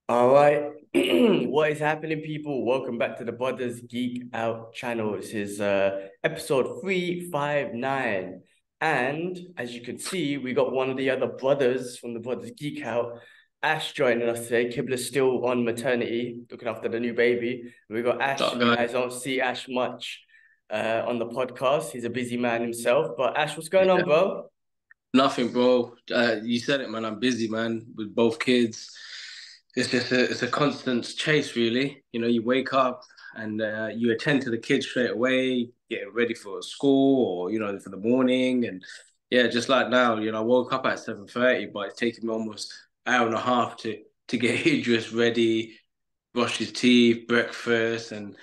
All right. What is happening, people? Welcome back to the Brothers Geek Out channel. This is episode 359. And as you can see, we got one of the other brothers from the Brothers Geek Out, Ash, joining us today. Kibler's still on maternity, looking after the new baby. We got Ash. That You guy. guys don't see Ash much on the podcast. He's a busy man himself. But Ash, what's going on, Yeah. bro? Nothing, bro. You said it, man. I'm busy, man, with both kids. It's a constant chase, really. You know, you wake up and you attend to the kids straight away, getting ready for school or for the morning, and yeah, just like now, I woke up at 7:30, but it's taken me almost an hour and a half to get Idris ready, brush his teeth, breakfast, and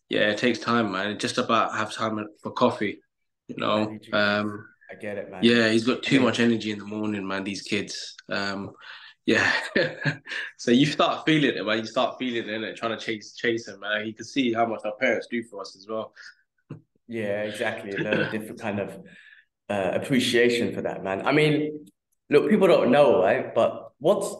yeah, it takes time, man. Just about have time for coffee, you I know. literally, I get it, man. Yeah, he's got I too get much it. energy in the morning, man. These kids. Yeah. So you start feeling it, man. You start feeling it, and trying to chase him, man. You can see how much our parents do for us as well. Yeah, exactly. Learn a different kind of appreciation for that, man. I mean, look, people don't know, right? But what's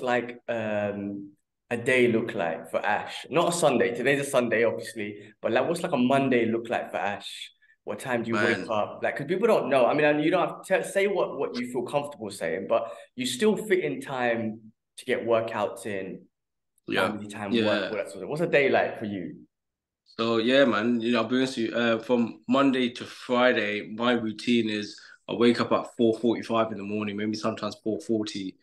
like a day look like for Ash? Not a Sunday. Today's a Sunday, obviously, but like what's like a Monday look like for Ash? What time do you wake Man, up? Like, because people don't know. I mean, and you don't have to say what you feel comfortable saying, but you still fit in time to get workouts in, yeah, family time, work, yeah. all that sort of. What's a day like for you? So yeah, man. I'll be honest with you. From Monday to Friday, my routine is I wake up at 4:45 in the morning, maybe sometimes 4:40,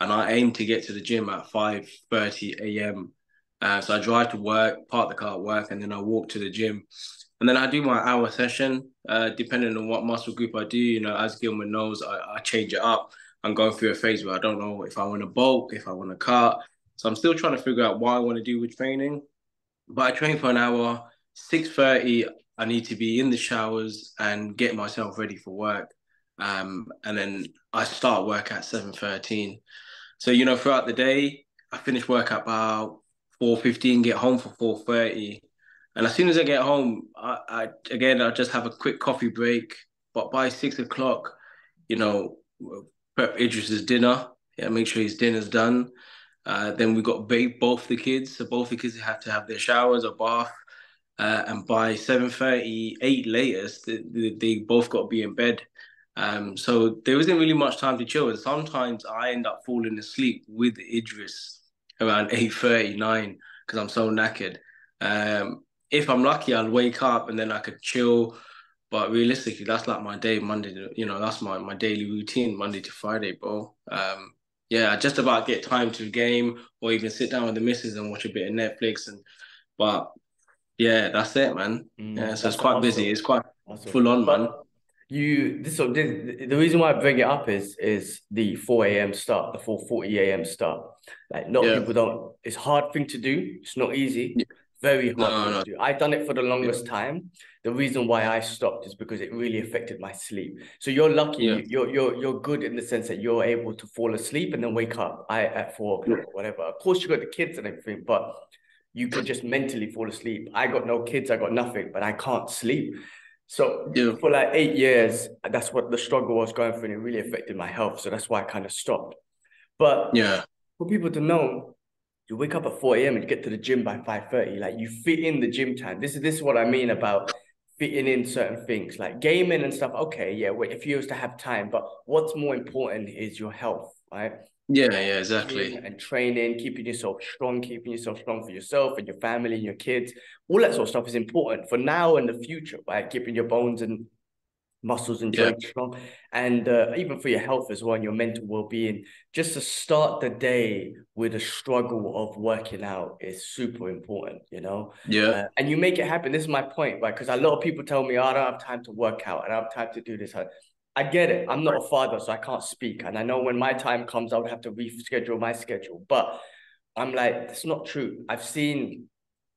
and I aim to get to the gym at 5:30 a.m. So I drive to work, park the car at work, and then I walk to the gym. And then I do my hour session, depending on what muscle group I do. As Gilman knows, I change it up. I'm going through a phase where I don't know if I want to bulk, if I want to cut. So I'm still trying to figure out what I want to do with training. But I train for an hour. 6:30, I need to be in the showers and get myself ready for work. And then I start work at 7:13. So, throughout the day, I finish work at about 4:15, get home for 4:30. And as soon as I get home, I just have a quick coffee break. But by 6 o'clock, you know, prep Idris's dinner. Yeah, make sure his dinner's done. Then we got both the kids. So both the kids have to have their showers or bath. And by 7:38 latest, they both got to be in bed. So there isn't really much time to chill. And sometimes I end up falling asleep with Idris around 8:39 because I'm so knackered. If I'm lucky, I'll wake up and then I could chill. But realistically, that's like my day, Monday that's my daily routine, Monday to Friday, bro. Yeah, I just about get time to game or even sit down with the missus and watch a bit of Netflix but yeah, that's it, man. Yeah, so it's That's a quite busy. hustle. It's quite Hustle. full on, man. But the reason why I bring it up is the 4 a.m. start, the 4:40 a.m. start. Like a lot of Yeah. people don't, it's a hard thing to do. It's not easy. Yeah. Very hard No, thing no. to do. I done it for the Yeah. longest time. The reason why I stopped is because it really affected my sleep. So you're lucky, Yeah. you're good in the sense that you're able to fall asleep and then wake up at 4 o'clock Yeah. or whatever. Of course, you got the kids and everything, but you can just mentally fall asleep. I got no kids, I got nothing, but I can't sleep. So Yeah. for like 8 years, that's what the struggle was going through, and it really affected my health. So that's why I kind of stopped. But Yeah. for people to know, you wake up at 4 a.m. and you get to the gym by 5:30. Like you fit in the gym time. This is what I mean about fitting in certain things like gaming and stuff. Okay, yeah, wait, if you used to have time, but what's more important is your health, right? Yeah. Yeah. Gym Exactly. and training, keeping yourself strong for yourself and your family and your kids. All that sort of stuff is important for now and the future, right? Keeping your bones and muscles and Yeah. joints strong, and even for your health as well and your mental well-being. Just to start the day with a struggle of working out is super important, you know. Yeah. And you make it happen. This is my point, right? Because a lot of people tell me, oh, I don't have time to work out, I don't have time to do this. I get it. I'm not a father, so I can't speak. And I know when my time comes, I would have to reschedule my schedule. But I'm like, that's not true. I've seen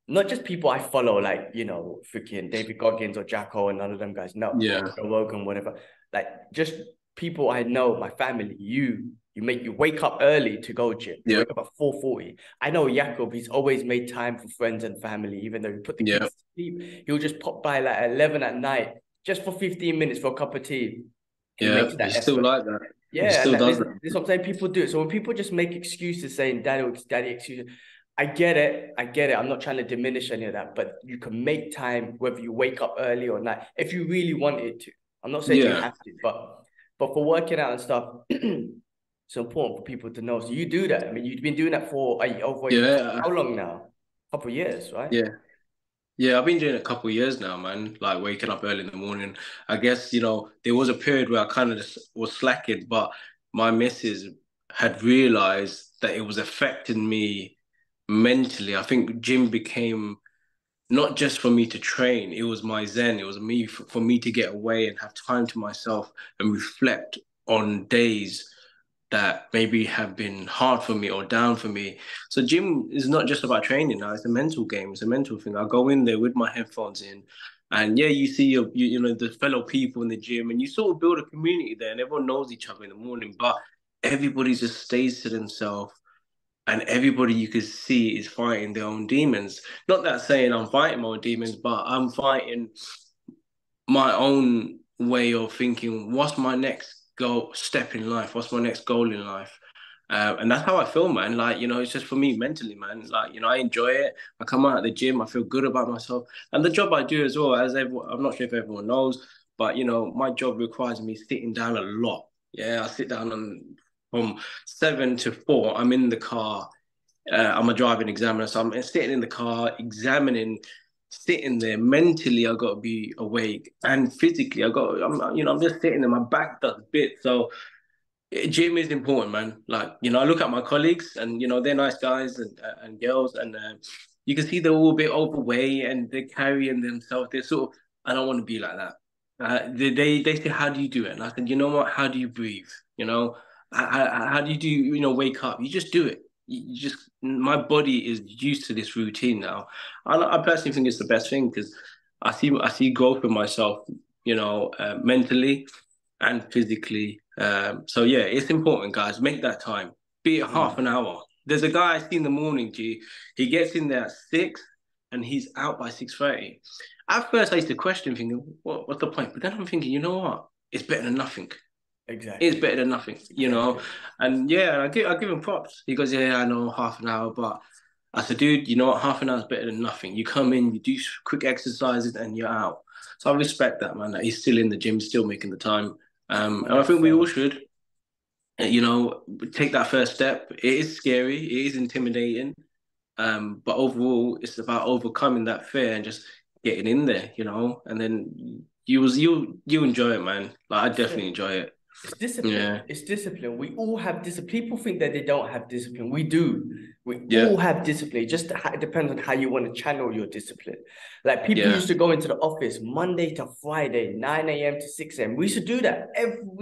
not just people I follow, like, freaking David Goggins or Jacko and none of them guys. No, Yeah. Joe Rogan, whatever. Like, just people I know, my family, you wake up early to go gym. You Yeah. wake up at 4:40. I know Jakob, he's always made time for friends and family, even though he put the Yeah. kids to sleep. He'll just pop by like 11 at night just for 15 minutes for a cup of tea. He Yeah. makes that He's still effort. like that. He Yeah, and still does this that. is what I'm saying. People do it. So when people just make excuses saying daddy excuses, I get it. I get it. I'm not trying to diminish any of that, but you can make time whether you wake up early or not if you really wanted to. I'm not saying you Yeah, have to, but for working out and stuff, it's important for people to know. So you do that. I mean, you've been doing that for yeah, how long now? A couple of years, right? yeah. Yeah, I've been doing it a couple of years now, man. Like waking up early in the morning. I guess, there was a period where I kind of just was slacking, but my missus had realized that it was affecting me mentally. I think gym became not just for me to train, it was my zen. It was for me to get away and have time to myself and reflect on days that maybe have been hard for me or down for me. So gym is not just about training now, it's a mental game, it's a mental thing. I go in there with my headphones in and yeah, you see the fellow people in the gym and you sort of build a community there and everyone knows each other in the morning, but everybody just stays to themselves and everybody you could see is fighting their own demons. Not that saying I'm fighting my own demons, but I'm fighting my own way of thinking. What's my next step in life? What's my next goal in life? And that's how I feel, man. Like, it's just for me mentally, man. Like, I enjoy it. I come out of the gym, I feel good about myself. And the job I do as well, as everyone, I'm not sure if everyone knows, but, my job requires me sitting down a lot. Yeah, I sit down from 7 to 4. I'm in the car. I'm a driving examiner, so I'm sitting in the car examining, sitting there. Mentally, I got to be awake, and physically, I'm just sitting there. My back does bit, so gym is important, man. Like, I look at my colleagues, and they're nice guys and girls, and you can see they're all a bit overweight, and they're carrying themselves. They're sort of, I don't want to be like that. They say, how do you do it? And I said, you know what? How do you breathe? How do you do? Wake up. You just do it. You just my body is used to this routine now. I personally think it's the best thing because I see growth in myself. Mentally and physically. So yeah, it's important, guys. Make that time. Be it half an hour. There's a guy I see in the morning, G. He gets in there at 6 and he's out by 6:30. At first, I used to question, thinking, what's the point? But then I'm thinking, you know what? It's better than nothing. It's Exactly. better than nothing, Exactly. And yeah, I give him props. He goes, yeah, I know, half an hour, but I said, dude, you know what? Half an hour is better than nothing. You come in, you do quick exercises, and you're out. So I respect that, man. That he's still in the gym, still making the time. And I think we all 100%. should, you know, take that first step. It is scary, it is intimidating, but overall, it's about overcoming that fear and just getting in there, And then you enjoy it, man. Like I That's definitely it. enjoy it. It's discipline. Yeah, It's discipline. We all have discipline. People think that they don't have discipline. We do. We yeah, all have discipline. It depends on how you want to channel your discipline. Like people yeah, used to go into the office Monday to Friday, 9 a.m. to 6 a.m. We used to do that.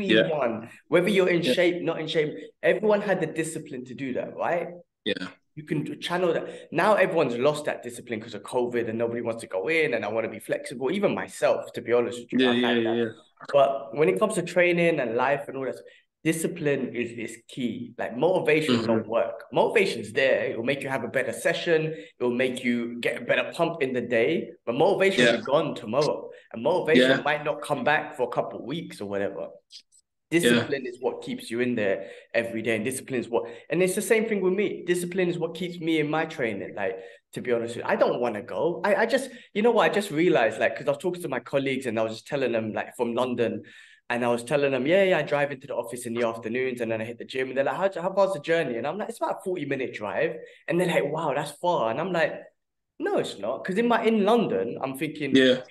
yeah, Everyone, whether you're in yeah, shape, not in shape, everyone had the discipline to do that, right? yeah, You can channel that. Now everyone's lost that discipline because of COVID and nobody wants to go in and I want to be flexible. Even myself, to be honest with you, yeah, I've yeah, had that. yeah, But when it comes to training and life and all that, discipline is key. Like motivation hmm don't work. Motivation's there. It will make you have a better session. It will make you get a better pump in the day. But motivation will yeah, be gone tomorrow. And motivation yeah, might not come back for a couple of weeks or whatever. yeah, Discipline is what keeps you in there every day. And discipline is and it's the same thing with me. Discipline is what keeps me in my training. Like, to be honest with you, I don't want to go. I just, you know what? I just realized, like, because I was talking to my colleagues and I was just telling them, like, from London, and I was telling them, yeah, I drive into the office in the afternoons and then I hit the gym. And they're like, how far's the journey? And I'm like, it's about a 40-minute drive. And they're like, wow, that's far. And I'm like, no, it's not. Because in London, I'm thinking yeah,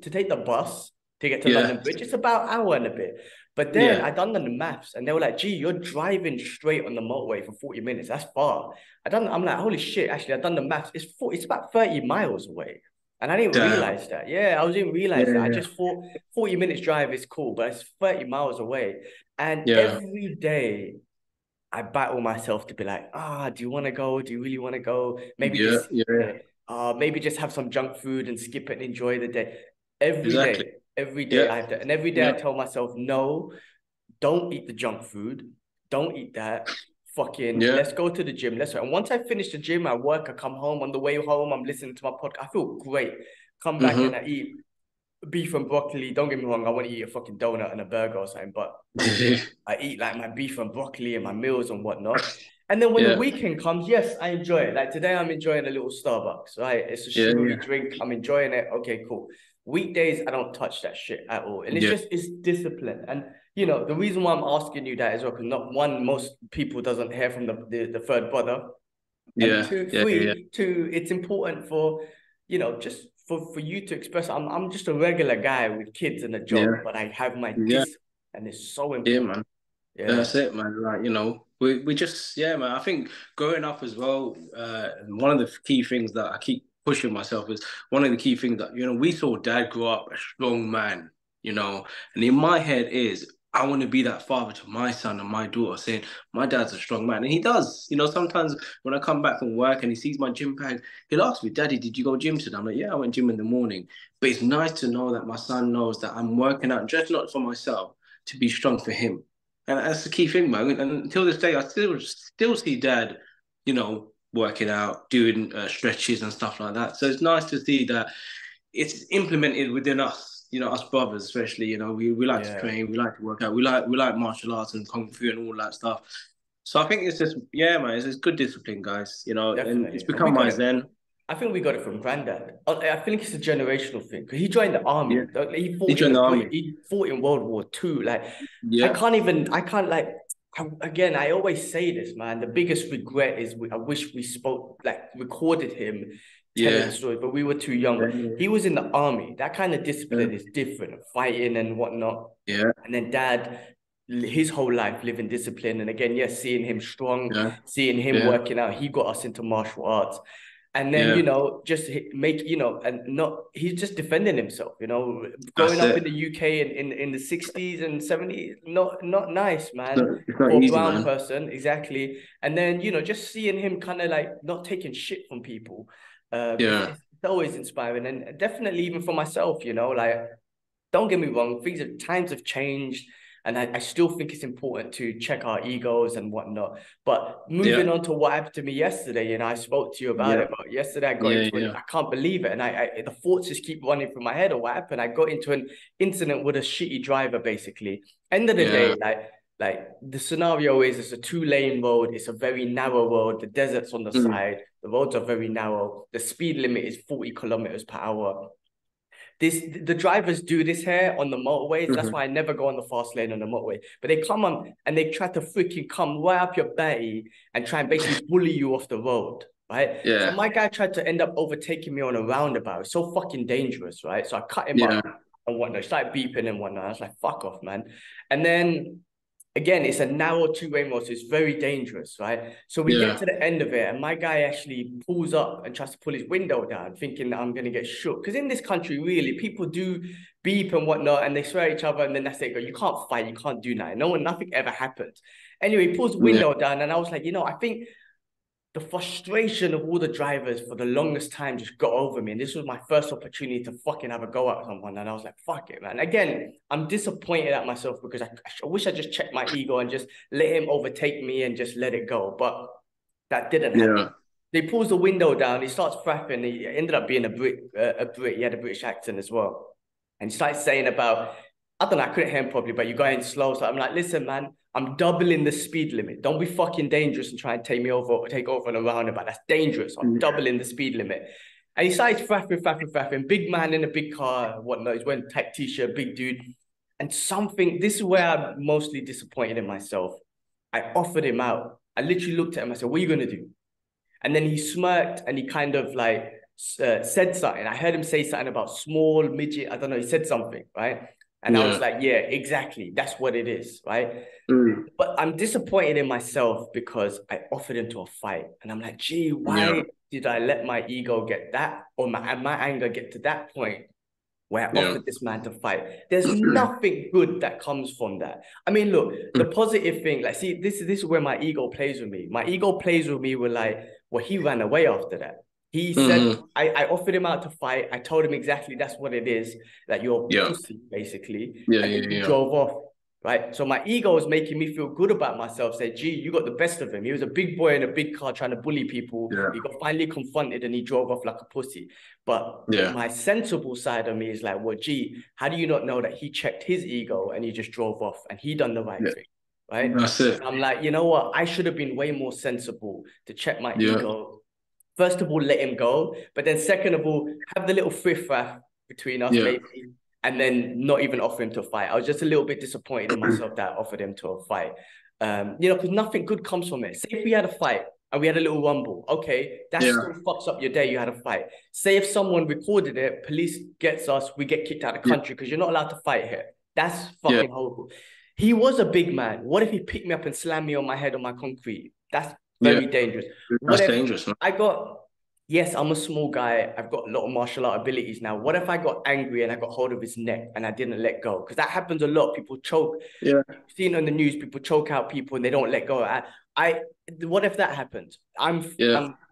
to take the bus to get to yeah, London Bridge, it's about an hour and a bit. But then yeah, I done the maths and they were like, gee, you're driving straight on the motorway for 40 minutes. That's far. I'm like, holy shit, actually, I done the maths. It's about 30 miles away. And I didn't damn, realize that. Yeah, I didn't realize that. I yeah, just thought 40 minutes drive is cool, but it's 30 miles away. And yeah, every day I battle myself to be like, do you want to go? Do you really want to go? Maybe yeah, just yeah, maybe just have some junk food and skip it and enjoy the day. exactly, Every day yeah, I have to, and every day I yeah, tell myself, no, don't eat the junk food. Don't eat that. Fucking yeah, let's go to the gym. And once I finish the gym, I come home. On the way home, I'm listening to my podcast. I feel great. Come back and hmm I eat beef and broccoli. Don't get me wrong, I want to eat a fucking donut and a burger or something, but I eat like my beef and broccoli and my meals and whatnot. And then when the Yeah, weekend comes, yes, I enjoy it. Like today, I'm enjoying a little Starbucks, right? It's a yeah, sugary yeah, drink. I'm enjoying it. Okay, cool. Weekdays, I don't touch that shit at all. And yeah, it's discipline. And you know, the reason why I'm asking you that is because not one, most people doesn't hear from the third brother. And yeah, two, yeah, yeah, three, two, it's important for, you know, just for you to express. I'm just a regular guy with kids and a job, yeah, but I have my yeah, discipline, and it's so yeah, important. man. Yeah, That's it, man. Like, we just, yeah, man. I think growing up as well, one of the key things that I keep pushing myself is one of the key things that, we saw dad grow up a strong man, and in my head is, I want to be that father to my son and my daughter, saying, my dad's a strong man. And he does. Sometimes when I come back from work and he sees my gym bag, he'll ask me, Daddy, did you go gym today? I'm like, yeah, I went gym in the morning. But it's nice to know that my son knows that I'm working out, just not for myself, to be strong for him. And that's the key thing, man. And until this day, I still see dad, working out, doing stretches and stuff like that. So it's nice to see that it's implemented within us, us brothers, especially. We like to yeah, train, we like to work out, we like martial arts and kung fu and all that stuff. So I think it's just, yeah, man, it's good discipline, guys. And it's definitely. And we become got my it. zen. I think we got it from granddad. I think it's a generational thing because he joined the Yeah, army. He he fought in joined the the Brit. army. He fought in World War II. Like, Yeah, I can't like. Again, I always say this, man. The biggest regret is I wish we spoke, like, recorded him telling yeah, stories, but we were too young. yeah, But he was in the army. That kind of discipline is different, fighting and whatnot. yeah, And then dad, his whole life living discipline. And again, yes, seeing him strong, yeah, seeing him yeah, working out, he got us into martial arts. And then, yeah. just make, and not, he's just defending himself, growing That's up in it. the UK in the 60s and 70s, not nice, man, It's not for a easy, brown man. person, exactly. And then, just seeing him kind of like not taking shit from people, Yeah, it's always inspiring. And definitely even for myself, like, don't get me wrong, times have changed, and I still think it's important to check our egos and whatnot. But yeah, moving on to what happened to me yesterday, and I spoke to you about yeah, it, but yesterday I got yeah, into yeah, I can't believe it, and the thoughts just keep running through my head of what happened. I got into an incident with a shitty driver, basically. End of the yeah. day, like the scenario is it's a 2-lane road, it's a very narrow road, the desert's on the Mm, side, the roads are very narrow, the speed limit is 40 kilometers per hour. The drivers do this here on the motorways. That's mhm. why I never go on the fast lane on the motorway. But they come on and they try to freaking come right up your batty and try and basically bully you off the road, right? So Yeah, my guy tried to end up overtaking me on a roundabout. It's so fucking dangerous, right? So I cut him yeah, up and whatnot. Started beeping and whatnot. I was like, fuck off, man. And then again, it's a narrow 2-way road, so it's very dangerous, right? So we get yeah, to the end of it, and my guy actually pulls up and tries to pull his window down, thinking that I'm going to get shook. Because in this country, really, people do beep and whatnot, and they swear at each other, and then that's it. You can't fight, you can't do that. Nothing ever happens. Anyway, he pulls the yeah, window down, and I was like, I think the frustration of all the drivers for the longest time just got over me. And this was my first opportunity to fucking have a go at someone. And I was like, fuck it, man. Again, I'm disappointed at myself because I wish I just checked my ego and just let him overtake me and just let it go. But that didn't happen. yeah. He pulls the window down. He starts frapping. He ended up being a Brit. He had a British accent as well. And he started saying about, I don't know, I couldn't hear him properly, but you're going slow. So I'm like, listen, man, I'm doubling the speed limit. Don't be fucking dangerous and try and take me over or take over on a roundabout. That's dangerous. I'm Mm, doubling the speed limit. And he started faffing. Big man in a big car, whatnot. He's wearing tight t-shirt, big dude. And this is where I'm mostly disappointed in myself. I offered him out. I literally looked at him. I said, what are you going to do? And then he smirked and he kind of like said something. I heard him say something about small midget. I don't know. He said something, right? And I was yeah, like, yeah, exactly. That's what it is, right? mm, But I'm disappointed in myself because I offered him to a fight. And I'm like, gee, yeah, why did I let my ego get that or my anger get to that point where I yeah, offered this man to fight? There's nothing good that comes from that. I mean, look, the positive thing, like, see, this is where my ego plays with me. My ego plays with me with like, well, he ran away after that. He said, mm-hmm. I offered him out to fight. I told him exactly that's what it is, that you're Yeah, pussy, basically. yeah, And then yeah, he yeah, drove off. right? So my ego was making me feel good about myself. Say, gee, you got the best of him. He was a big boy in a big car trying to bully people. Yeah. He got finally confronted and he drove off like a pussy. But my sensible side of me is like, well, gee, how do you not know that he checked his ego and he just drove off and he done the right thing, right? That's it. I'm like, you know what? I should have been way more sensible to check my Yeah. ego. First of all, let him go. But then second of all, have the little riff-raff between us, maybe. And then not even offer him to a fight. I was just a little bit disappointed in myself that I offered him to a fight. You know, because nothing good comes from it. Say if we had a fight and we had a little rumble, okay, that still fucks up your day. You had a fight. Say if someone recorded it, police gets us, we get kicked out of the country because you're not allowed to fight here. That's fucking horrible. He was a big man. What if he picked me up and slammed me on my head on my concrete? That's very dangerous. That's dangerous, man. Yes, I'm a small guy. I've got a lot of martial art abilities now. What if I got angry and I got hold of his neck and I didn't let go? Because that happens a lot. People choke. Yeah. You've seen on the news, people choke out people and they don't let go. What if that happens?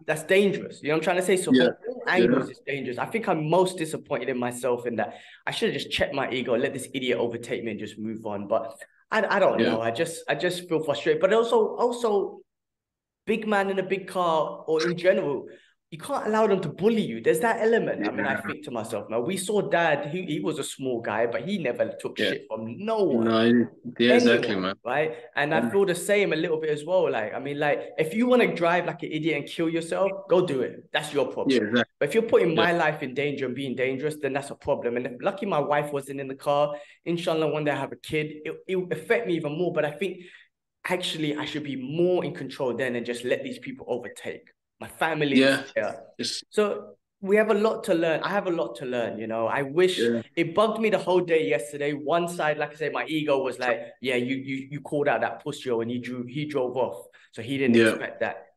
That's dangerous. You know what I'm trying to say? So all angles is dangerous. I think I'm most disappointed in myself in that I should have just checked my ego, let this idiot overtake me and just move on. But I don't know. I just feel frustrated. But also big man in a big car or in general, you can't allow them to bully you. There's that element. I mean, I think to myself, now we saw Dad, he was a small guy, but he never took shit from no one. No, exactly, man. Right? And I feel the same a little bit as well. Like, I mean, like, if you want to drive like an idiot and kill yourself, go do it. That's your problem. Yeah, exactly. But if you're putting my life in danger and being dangerous, then that's a problem. And lucky my wife wasn't in the car. Inshallah, one day I have a kid, it will affect me even more. But I think actually I should be more in control then and just let these people overtake. My family is here. So we have a lot to learn. I have a lot to learn, you know. I wish it bugged me the whole day yesterday. One side, like I say, my ego was like, yeah, you called out that pussy and he drove off. So he didn't expect that.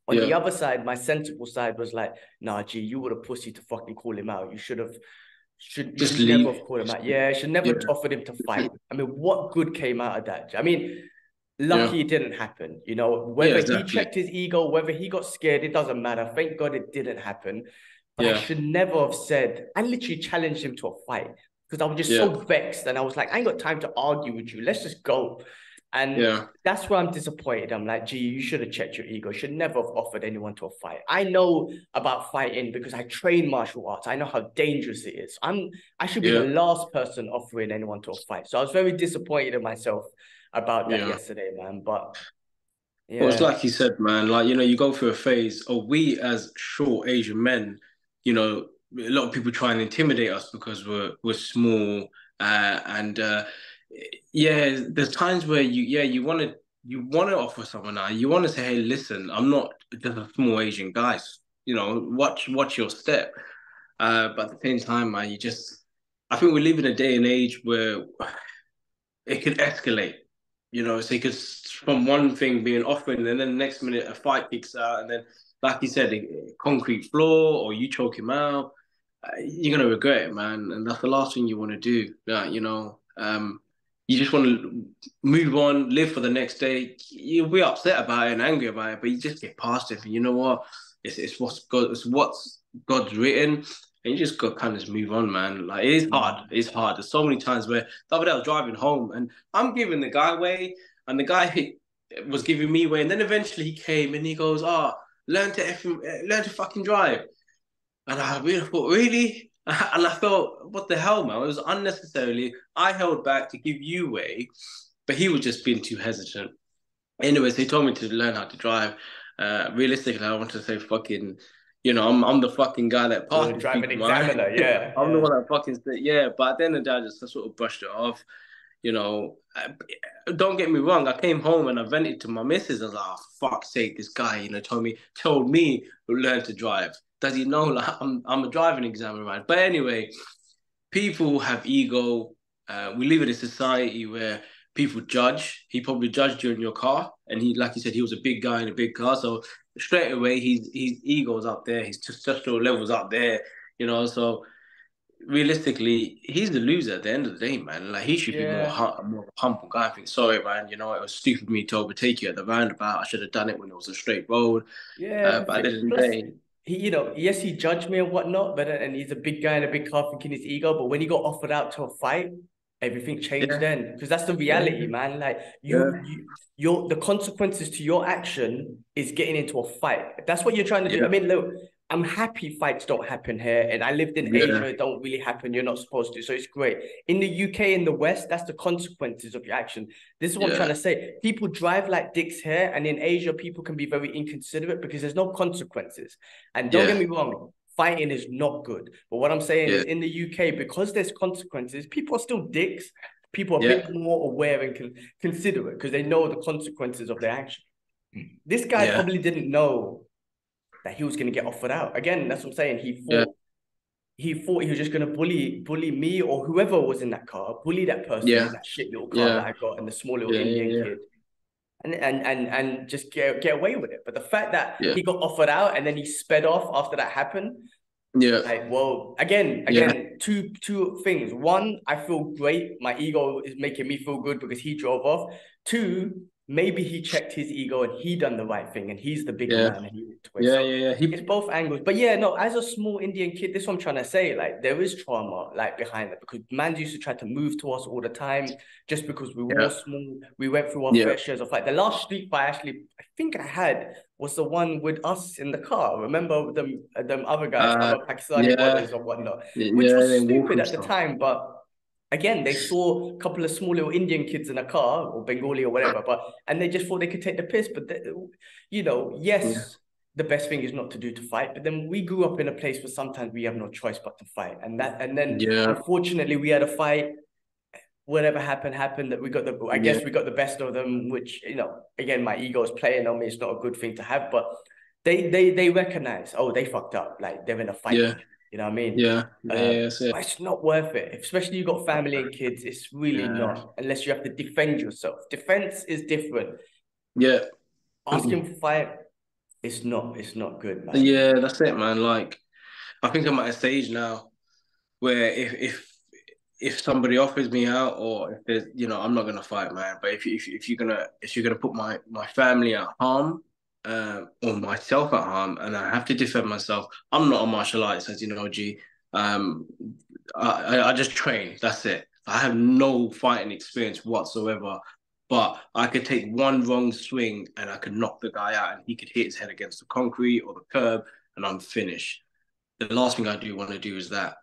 On the other side, my sensible side was like, nah, gee, you were a pussy to fucking call him out. You should never have called him out. Yeah, should never offered him to fight. I mean, what good came out of that? I mean, lucky it didn't happen, you know, whether he checked his ego, whether he got scared, it doesn't matter. Thank God it didn't happen. But I should never have said, I literally challenged him to a fight because I was just so vexed. And I was like, I ain't got time to argue with you. Let's just go. And that's where I'm disappointed. I'm like, gee, you should have checked your ego. You should never have offered anyone to a fight. I know about fighting because I train martial arts. I know how dangerous it is. I should be the last person offering anyone to a fight. So I was very disappointed in myself about that yesterday, man. But well, it's like you said, man, like, you know, you go through a phase of we as short Asian men, you know, a lot of people try and intimidate us because we're small. There's times where you want to offer someone that. You want to say, hey, listen, I'm not just a small Asian guy. You know, watch your step. But at the same time, man, I think we live in a day and age where it could escalate. You know, so because from one thing being offered, and then the next minute a fight kicks out, and then, like you said, a concrete floor, or you choke him out, you're gonna regret it, man. And that's the last thing you want to do. You know, you just want to move on, live for the next day. You'll be upset about it and angry about it, but you just get past it. And you know what? It's what's God's written. And you just got to kind of just move on, man. Like, it is hard. It's hard. There's so many times where the other day I was driving home and I'm giving the guy way and the guy was giving me way. And then eventually he came and he goes, learn to fucking drive. And I really thought, really? And I thought, what the hell, man? It was unnecessarily. I held back to give you way, but he was just being too hesitant. Anyways, he told me to learn how to drive. Realistically, I want to say fucking... You know, I'm the fucking guy that passed. Driving examiner, I'm the one that fucking said, But then the dad just sort of brushed it off. You know, don't get me wrong. I came home and I vented to my missus. I was like, oh, fuck's sake, this guy, you know, told me to learn to drive. Does he know like I'm a driving examiner, right? But anyway, people have ego. We live in a society where people judge. He probably judged you in your car, and he, like you said, he was a big guy in a big car, so straight away his ego's up there, his testosterone levels up there, you know. So realistically, he's the loser at the end of the day, man. Like, he should be more of a humble guy. I think, sorry, man, you know, it was stupid of me to overtake you at the roundabout. I should have done it when it was a straight road. But at the end of the day, you know, yes, he judged me and whatnot, and he's a big guy in a big car thinking his ego. But when he got offered out to a fight, everything changed Yeah. then, because that's the Yeah. reality, man. Like Yeah. your the consequences to your action is getting into a fight. If that's what you're trying to do. I Yeah. mean, look, I'm happy fights don't happen here, and I lived in Yeah. Asia. It don't really happen. You're not supposed to, so it's great. In the UK, in the West, that's the consequences of your action. This is what I'm trying Yeah. to say. People drive like dicks here, and in Asia, people can be very inconsiderate because there's no consequences. And don't get Yeah. me wrong, fighting is not good. But what I'm saying Yeah. is, in the UK, because there's consequences, people are still dicks. People are a Yeah. bit more aware and considerate because they know the consequences of their action. This guy Yeah. probably didn't know that he was going to get offered out. Again, that's what I'm saying. Yeah. He thought he was just going to bully me or whoever was in that car, bully that person in Yeah. that shit little car that Yeah. I got and the small little Yeah. Indian Yeah. kid. And just get away with it. But the fact that Yeah. he got offered out and then he sped off after that happened, Yeah. like, well, again, two things. One, I feel great. My ego is making me feel good because he drove off. Two, maybe he checked his ego and he done the right thing and he's the bigger Yeah. man and he walked away. Yeah. So Yeah. it's both angles. But yeah, no, as a small Indian kid, this is what I'm trying to say. Like, there is trauma like behind it because man used to try to move to us all the time just because we were all Yeah. small. We went through our Yeah. fair shares of like the last street fight I think I had was the one with us in the car. Remember them other guys, other Pakistani Yeah. brothers or whatnot, which Yeah. was They walk stupid and at the stuff. time, but again, they saw a couple of small little Indian kids in a car or Bengali or whatever, and they just thought they could take the piss. But Yeah. yes, the best thing is not to do to fight. But then we grew up in a place where sometimes we have no choice but to fight, and then Yeah. unfortunately we had a fight. Whatever happened. That we got I Yeah. guess we got the best of them. Which again, my ego is playing on me. It's not a good thing to have, but they recognize, oh, they fucked up. Like they're in a fight. Yeah. You know what I mean? Yeah. Yeah. That's it. But it's not worth it. Especially you got family and kids. It's really Yeah. not, unless you have to defend yourself. Defense is different. Yeah. Asking for fight, it's not good, man. Yeah. That's it, man. Like, I think I'm at a stage now where if somebody offers me out, or if there's, I'm not gonna fight, man. But if you're gonna put my family at harm, or myself at harm, and I have to defend myself, I'm not a martial artist, as you know, G. Um, I just train. That's it. I have no fighting experience whatsoever. But I could take one wrong swing and I could knock the guy out, and he could hit his head against the concrete or the curb, and I'm finished. The last thing I do want to do is that,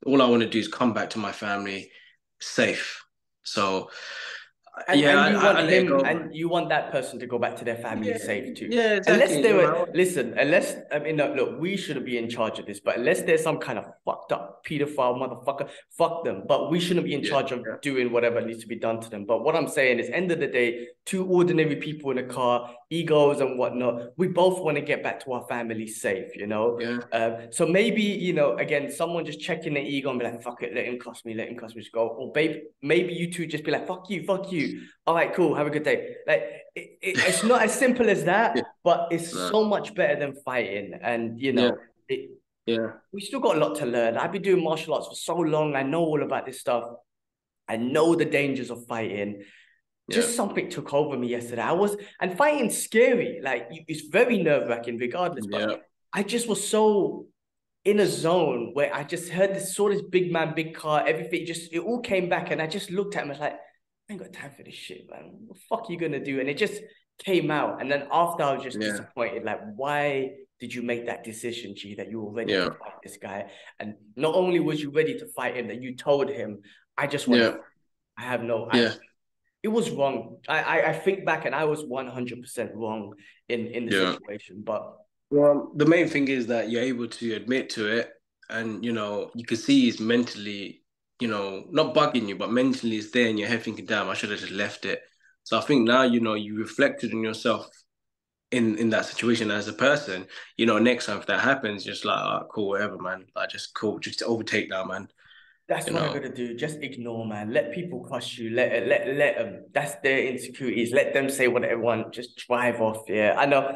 all I want to do is come back to my family safe. So yeah, And you want I let it him, go, man. and you want that person to go back to their family Yeah, safe too. yeah, Unless exactly. they were, listen, unless, I mean, no, look, we shouldn't be in charge of this, but unless there's some kind of fucked up pedophile motherfucker, fuck them. But we shouldn't be in Yeah, charge of doing whatever needs to be done to them. But what I'm saying is, end of the day, two ordinary people in a car, egos and whatnot, we both want to get back to our family safe, yeah, So maybe, again, someone just checking their ego and be like, fuck it, let him cuss me, just go. Or maybe you two just be like, fuck you. All right, cool. Have a good day. Like it's not as simple as that, yeah, but it's no, so much better than fighting. And yeah, yeah, we still got a lot to learn. I've been doing martial arts for so long. I know all about this stuff. I know the dangers of fighting. yeah, Just something took over me yesterday. And fighting's scary. Like it's very nerve-wracking regardless. But yeah, I just was so in a zone where I just saw this big man, big car, everything it all came back, and I just looked at him. I was like, I ain't got time for this shit, man. What the fuck are you gonna do? And it just came out. And then after I was just yeah, disappointed. Like, why did you make that decision, G, that you were ready yeah, to fight this guy? And not only was you ready to fight him, that you told him, I just want yeah, to, I have no, yeah, it was wrong. I think back and I was 100% wrong in the yeah. situation. But Well, the main thing is that you're able to admit to it, and you can see he's mentally, not bugging you, but mentally it's there in your head thinking, damn, I should have just left it. So I think now, you reflected on yourself in that situation as a person. Next time if that happens, just like, oh, cool, whatever, man. Like, just cool, just overtake now, man. that's You what I know. gotta do. Just ignore, man. Let people crush you. Let them. That's their insecurities. Let them say what they want. Just drive off. Yeah, I know.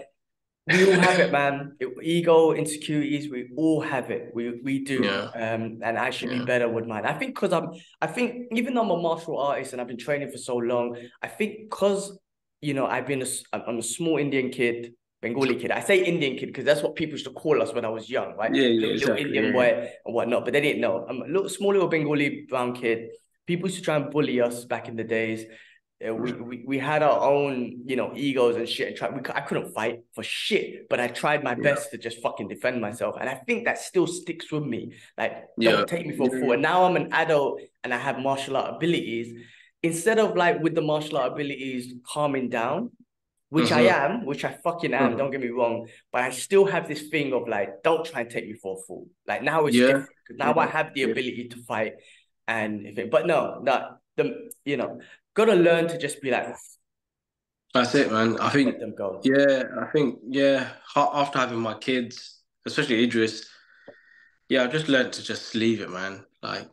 We all have it, man. Ego, insecurities. We all have it. We do. Yeah, And I should be yeah, better with mine. I think because I think even though I'm a martial artist and I've been training for so long, I think because I'm a small Indian kid, Bengali kid. I say Indian kid because that's what people used to call us when I was young, right? yeah, yeah, Little exactly. Indian Yeah, boy and whatnot. But they didn't know. I'm a small little Bengali brown kid. people used to try and bully us back in the days. We had our own, egos and shit. I couldn't fight for shit, but I tried my best to just fucking defend myself. And I think that still sticks with me. Like, don't take me for a fool. And now I'm an adult and I have martial art abilities. Instead of like with the martial art abilities calming down, which I fucking am, don't get me wrong, but I still have this thing of like, don't try and take me for a fool. Like now it's different. Now I have the ability to fight but no, gotta learn to just be like, that's it, man. I think, let them go. after having my kids, especially Idris, I've just learned to just leave it, man. Like,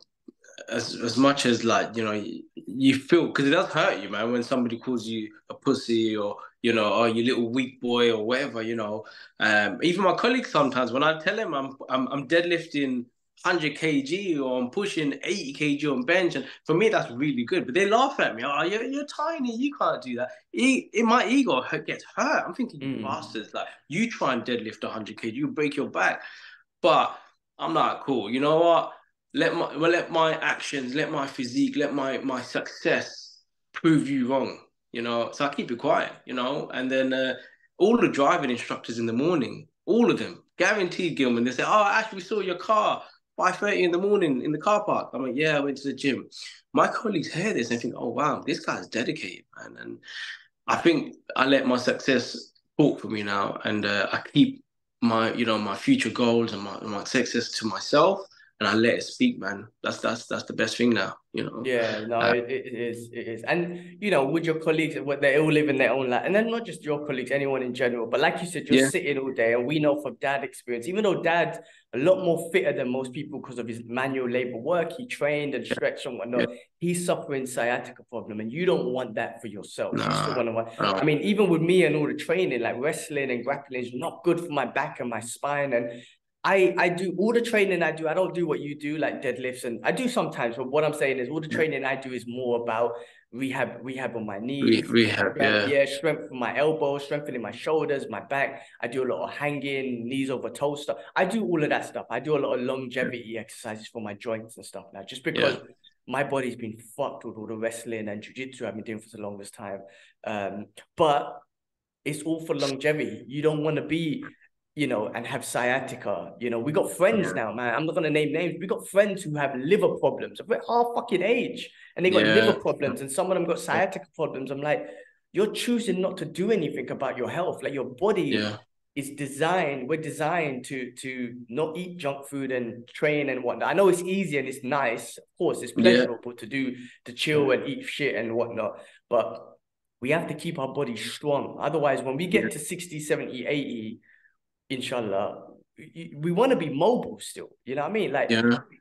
as much as like you feel, because it does hurt you, man, when somebody calls you a pussy, or oh, you little weak boy, or whatever. Even my colleagues, sometimes when I tell them I'm deadlifting 100 kg, or I'm pushing 80 kg on bench, and for me that's really good, but they laugh at me. Oh, you're tiny, you can't do that. In my ego gets hurt. I'm thinking, you bastards, like, you try and deadlift 100 kg, you break your back. But I'm like, cool, you know what, let my actions, let my physique, let my success prove you wrong. So I keep it quiet. And then all the driving instructors in the morning, all of them, guaranteed, Gilman, they say, oh, actually, we saw your car 5:30 in the morning in the car park. I'm like, yeah, I went to the gym. My colleagues hear this and think, oh wow, this guy's dedicated, man. And I think I let my success talk for me now, and I keep my future goals and my success to myself, and I let it speak, man. That's the best thing now. Yeah, no, it is. And with your colleagues, they all live in their own life. And then not just your colleagues, anyone in general. But like you said, you're sitting all day, and we know from dad experience, even though dad's a lot more fitter than most people because of his manual labor work, he trained and stretched and whatnot. He's suffering sciatica problem, and you don't want that for yourself. You still want to. I mean, even with me and all the training, like wrestling and grappling is not good for my back and my spine. And I do all the training I do. I don't do what you do, like deadlifts, and I do sometimes. But what I'm saying is, all the training I do is more about rehab on my knees, Rehab, strength for my elbows, strengthening my shoulders, my back. I do a lot of hanging, knees over toes stuff. I do all of that stuff. I do a lot of longevity exercises for my joints and stuff now, just because my body's been fucked with all the wrestling and jiu-jitsu I've been doing for the longest time. But it's all for longevity. You don't want to be and have sciatica. We got friends now, man. I'm not gonna name names. We got friends who have liver problems. We're our fucking age, and they got liver problems, and some of them got sciatica problems. I'm like, you're choosing not to do anything about your health. Like, your body is designed. We're designed to not eat junk food and train and whatnot. I know it's easy and it's nice. Of course, it's pleasurable to chill and eat shit and whatnot, but we have to keep our body strong. Otherwise, when we get to 60, 70, 80, inshallah, we want to be mobile still. You know what I mean? Like,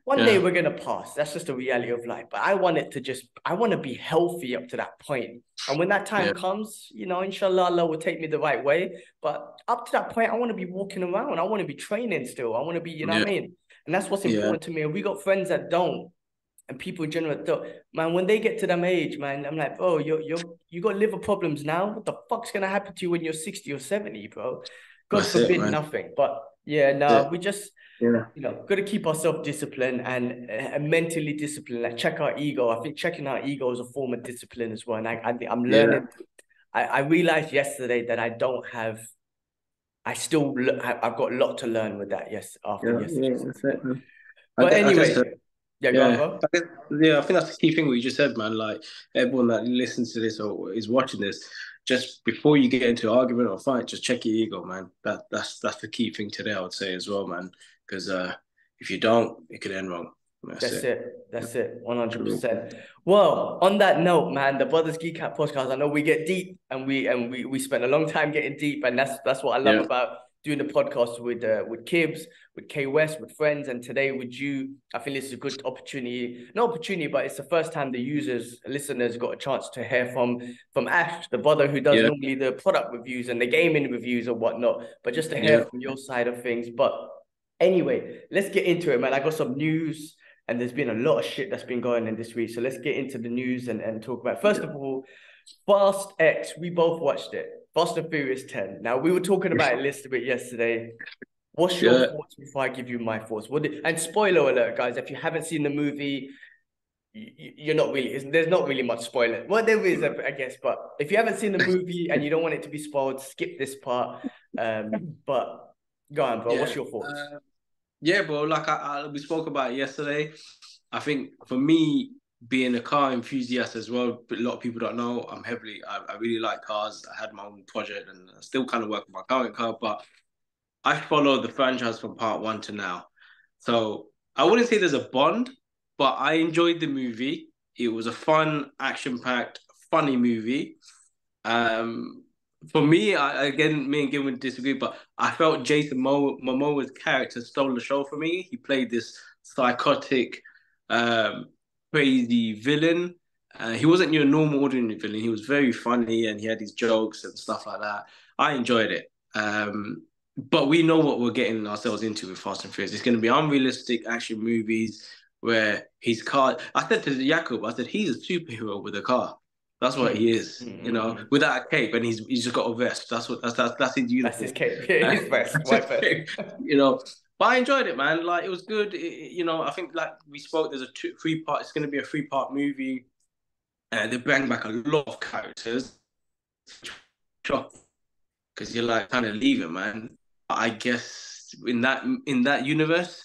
one day we're gonna pass. That's just the reality of life. But I want to be healthy up to that point. And when that time comes, inshallah, Allah will take me the right way. But up to that point, I want to be walking around. I want to be training still. I want to be, you know what I mean? And that's what's important to me. And we got friends that don't. And people in general don't. Man, when they get to them age, man, I'm like, bro, you got liver problems now. What the fuck's gonna happen to you when you're 60 or 70, bro? God forbid nothing. But we just got to keep ourselves disciplined and mentally disciplined. Like, check our ego. I think checking our ego is a form of discipline as well. And I'm learning. I realized yesterday that I've got a lot to learn with that. After yesterday. That's it, man. But anyway, go on, bro. I think that's the key thing what you just said, man. Like, everyone that listens to this or is watching this, just before you get into an argument or fight, just check your ego, man. That's the key thing today, I would say, as well, man. Because if you don't, it could end wrong. That's it. That's it. 100%. Well, on that note, man, the Brothers Geek Out podcast, I know we get deep, and we spent a long time getting deep, and that's what I love about doing the podcast with Kibbs, with K West, with friends, and today with you. I think this is a good opportunity. Not opportunity, but it's the first time the listeners got a chance to hear from Ash, the brother who does normally the product reviews and the gaming reviews and whatnot, but just to hear from your side of things. But anyway, let's get into it, man. I got some news, and there's been a lot of shit that's been going on this week. So let's get into the news and talk about it. First of all, Fast X, we both watched it. Fast and Furious 10. Now, we were talking about it a little bit yesterday. What's your thoughts before I give you my thoughts? And spoiler alert, guys, if you haven't seen the movie, you're not really. There's not really much spoiler. Well, there is, I guess, but if you haven't seen the movie and you don't want it to be spoiled, skip this part. But go on, bro. What's Yeah. your thoughts? Yeah, bro. Like we spoke about it yesterday. I think for me, being a car enthusiast as well, but a lot of people don't know. I really like cars. I had my own project, and I still kind of work with my current car. But I follow the franchise from part one to now. So I wouldn't say there's a bond, but I enjoyed the movie. It was a fun, action-packed, funny movie. Um, for me, again, me and Gil would disagree, but I felt Momoa's character stole the show for me. He played this psychotic, um, crazy villain. He wasn't your normal, ordinary villain. He was very funny and he had his jokes and stuff like that. I enjoyed it. But we know what we're getting ourselves into with Fast and Furious. It's going to be unrealistic action movies where his car. I said to Jakub, I said he's a superhero with a car. That's what he is, without a cape, and he's just got a vest. That's his uniform. That's his cape. His vest, white vest. But I enjoyed it, man. Like it was good. I think like we spoke. There's a three part. It's going to be a 3-part movie. They bring back a lot of characters, because you're like kind of leaving, man. I guess in that universe,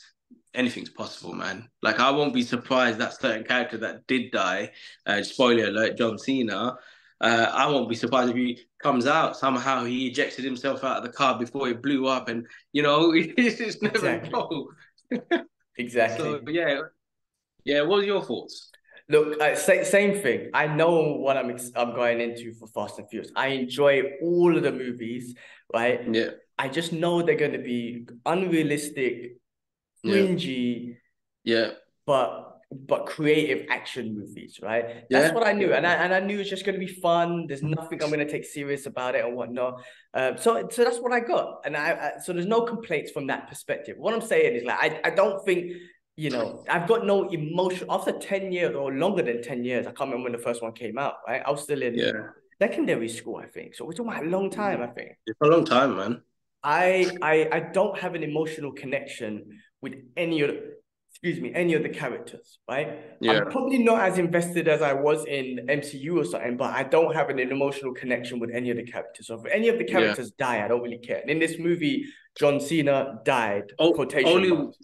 anything's possible, man. Like I won't be surprised that certain character that did die, spoiler alert, John Cena. I won't be surprised if he comes out somehow. He ejected himself out of the car before it blew up, and you just never know. Exactly. So yeah. What are your thoughts? Look, same thing. I know what I'm going into for Fast and Furious. I enjoy all of the movies, right? Yeah. I just know they're going to be unrealistic, cringy, but creative action movies, right? That's what I knew, and I knew it's just going to be fun. There's nothing I'm going to take serious about it or whatnot. So that's what I got, and so there's no complaints from that perspective. What I'm saying is like I don't think. I've got no emotion after 10 years or longer than 10 years. I can't remember when the first one came out, right? I was still in secondary school, I think. So we're talking about a long time, I think. It's a long time, man. I don't have an emotional connection with any of the characters, right? Yeah. I'm probably not as invested as I was in MCU or something, but I don't have an emotional connection with any of the characters. So if any of the characters die, I don't really care. And in this movie, John Cena died. Quotation marks.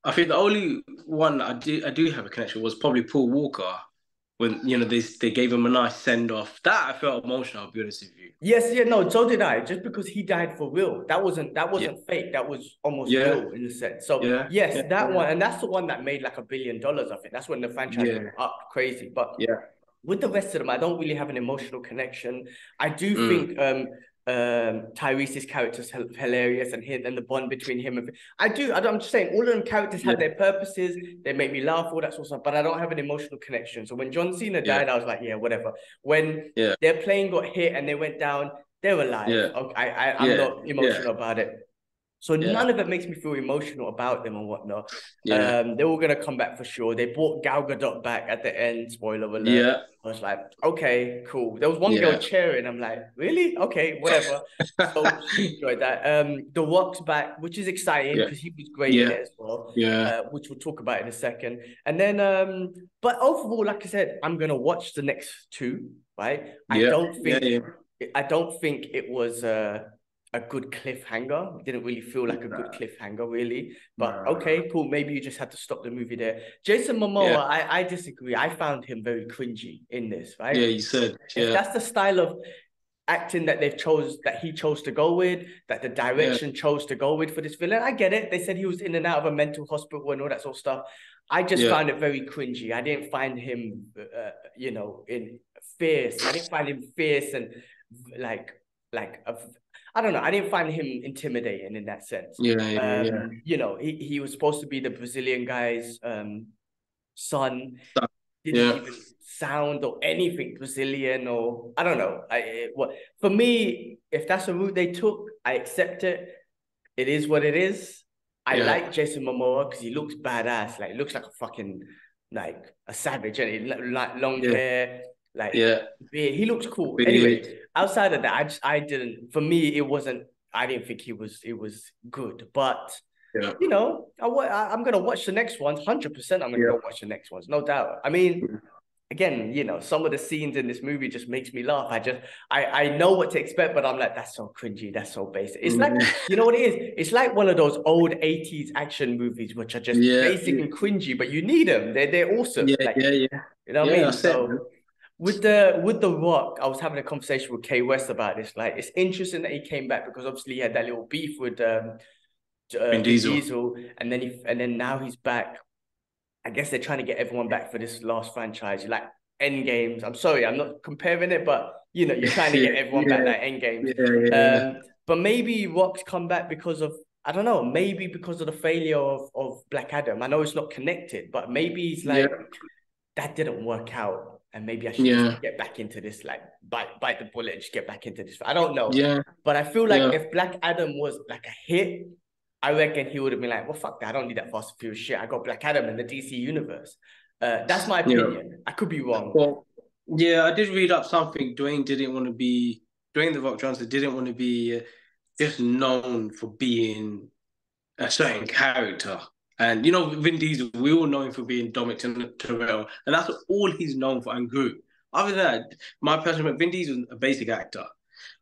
I think the only one I do have a connection was probably Paul Walker, when they gave him a nice send off. That I felt emotional. I'll be honest with you. Yes, no, so did I. Just because he died for real, that wasn't fake. That was almost real in a sense. So that one, and that's the one that made like $1 billion. I think that's when the franchise went up crazy. But with the rest of them, I don't really have an emotional connection. I do think Tyrese's character's hilarious, and the bond between him and I'm just saying all of them characters had their purposes. They make me laugh, all that sort of stuff, but I don't have an emotional connection. So when John Cena died, I was like, yeah, whatever. When their plane got hit and they went down, they're alive. Okay, I'm not emotional about it. So none of it makes me feel emotional about them and whatnot. They're all gonna come back for sure. They brought Gal Gadot back at the end. Spoiler alert. I was like, okay, cool. There was one girl cheering. I'm like, really? Okay, whatever. So she enjoyed that. The Rock's back, which is exciting because he was great in it as well. Which we'll talk about in a second. And then, but overall, like I said, I'm gonna watch the next two. Right? I don't think it was a good cliffhanger. It didn't really feel like a good cliffhanger, really. But okay, cool. Maybe you just had to stop the movie there. Jason Momoa, I disagree. I found him very cringy in this, right? Yeah, you said. If that's the style of acting that he chose to go with, that the direction chose to go with for this villain, I get it. They said he was in and out of a mental hospital and all that sort of stuff. I just found it very cringy. I didn't find him, in fierce. I didn't find him fierce and I don't know. I didn't find him intimidating in that sense. He was supposed to be the Brazilian guy's son. Didn't even sound or anything Brazilian, or I don't know. For me, if that's the route they took, I accept it. It is what it is. I like Jason Momoa because he looks badass. Like, he looks like a fucking a savage, and he like long hair. He looks cool. Anyway, outside of that, I didn't. For me, it wasn't. I didn't think it was good. But Yeah. I'm gonna watch the next ones. 100%, I'm gonna Yeah. go watch the next ones, no doubt. I mean, again, some of the scenes in this movie just makes me laugh. I know what to expect, but I'm like, that's so cringy, that's so basic. It's like, you know what it is? It's like one of those old 80s action movies, which are just Yeah. basic and cringy, but you need them. They're awesome. Yeah. Like, Yeah. Yeah. you know what I Yeah. mean? That's it, man. So with the Rock, I was having a conversation with Kay West about this. Like, it's interesting that he came back because obviously he had that little beef with Vin Vin Diesel. Diesel, and then now he's back. I guess they're trying to get everyone back for this last franchise, like End Games. I'm sorry, I'm not comparing it, but you're trying to Yeah. get everyone back Yeah. like End Games. Yeah. Yeah. But maybe Rock's come back because of, I don't know, maybe because of the failure of Black Adam. I know it's not connected, but maybe he's Yeah. like, that didn't work out, and maybe I should just Yeah. get back into this, like bite the bullet and just get back into this. I don't know, Yeah. but I feel like Yeah. if Black Adam was like a hit, I reckon he would have been like, well, fuck that. I don't need that Fast and Furious shit. I got Black Adam in the DC universe. That's my Yeah. opinion. I could be wrong. Well, yeah, I did read up something. Dwayne the Rock Johnson didn't want to be just known for being a certain character. And Vin Diesel, we all know him for being Dominic Toretto, and that's all he's known for and Groot. Other than that, my personal Vin Diesel is a basic actor.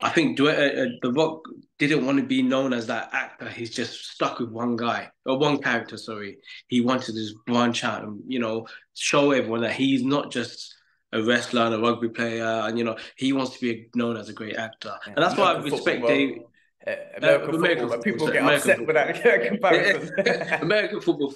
I think The Rock didn't want to be known as that actor. He's just stuck with one guy or one character. Sorry, he wanted to just branch out and show everyone that he's not just a wrestler and a rugby player, and he wants to be known as a great actor. Yeah, And that's why I American football, respect Dave. bro. American football, but people Sorry, get American upset with football. that comparison. American football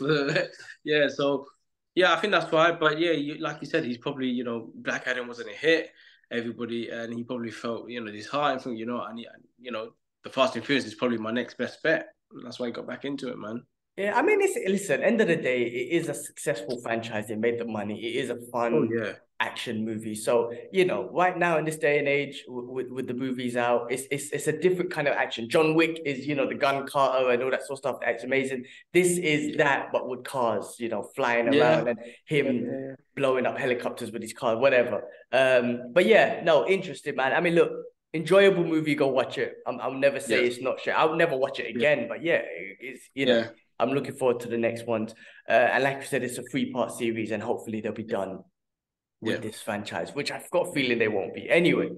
yeah. So yeah, I think that's right. But yeah, like you said, he's probably Black Adam wasn't a hit. Everybody, and he probably felt disheartened from the Fast and Furious is probably my next best bet. That's why he got back into it, man. Yeah, I mean, listen, end of the day, it is a successful franchise. They made the money. It is a Oh fun yeah, action movie. So, right now in this day and age, with the movies out, it's a different kind of action. John Wick is, the gun carter and all that sort of stuff. That's amazing. This is that, but with cars, flying yeah, around and him blowing up helicopters with his car, whatever. But yeah, no, interesting, man. I mean, look, enjoyable movie. Go watch it. I'll never say it's not shit. I'll never watch it again. But yeah, it's yeah, I'm looking forward to the next ones. And like I said, it's a 3-part series, and hopefully they'll be done with this franchise, which I've got a feeling they won't be. Anyway,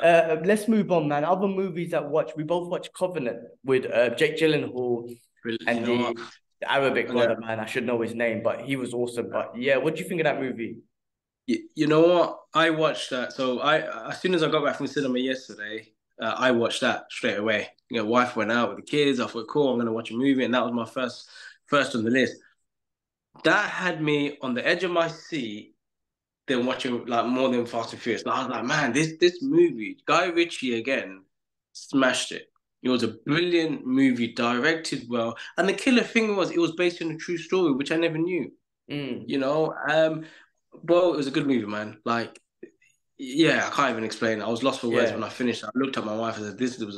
let's move on, man. Other movies that we both watched Covenant with Jake Gyllenhaal and the Arabic brother, man. I should know his name, but he was awesome. But yeah, what do you think of that movie? You know what? I watched that. So as soon as I got back from cinema yesterday, I watched that straight away. Wife went out with the kids. I thought, cool, I'm going to watch a movie, and that was my first on the list. That had me on the edge of my seat, then watching like more than Fast and Furious. And I was like, man, this movie, Guy Ritchie again, smashed it. It was a brilliant movie, directed well, and the killer thing was it was based on a true story, which I never knew. Well, it was a good movie, man. Like, yeah, I can't even explain it. I was lost for words when I finished. I looked at my wife and said,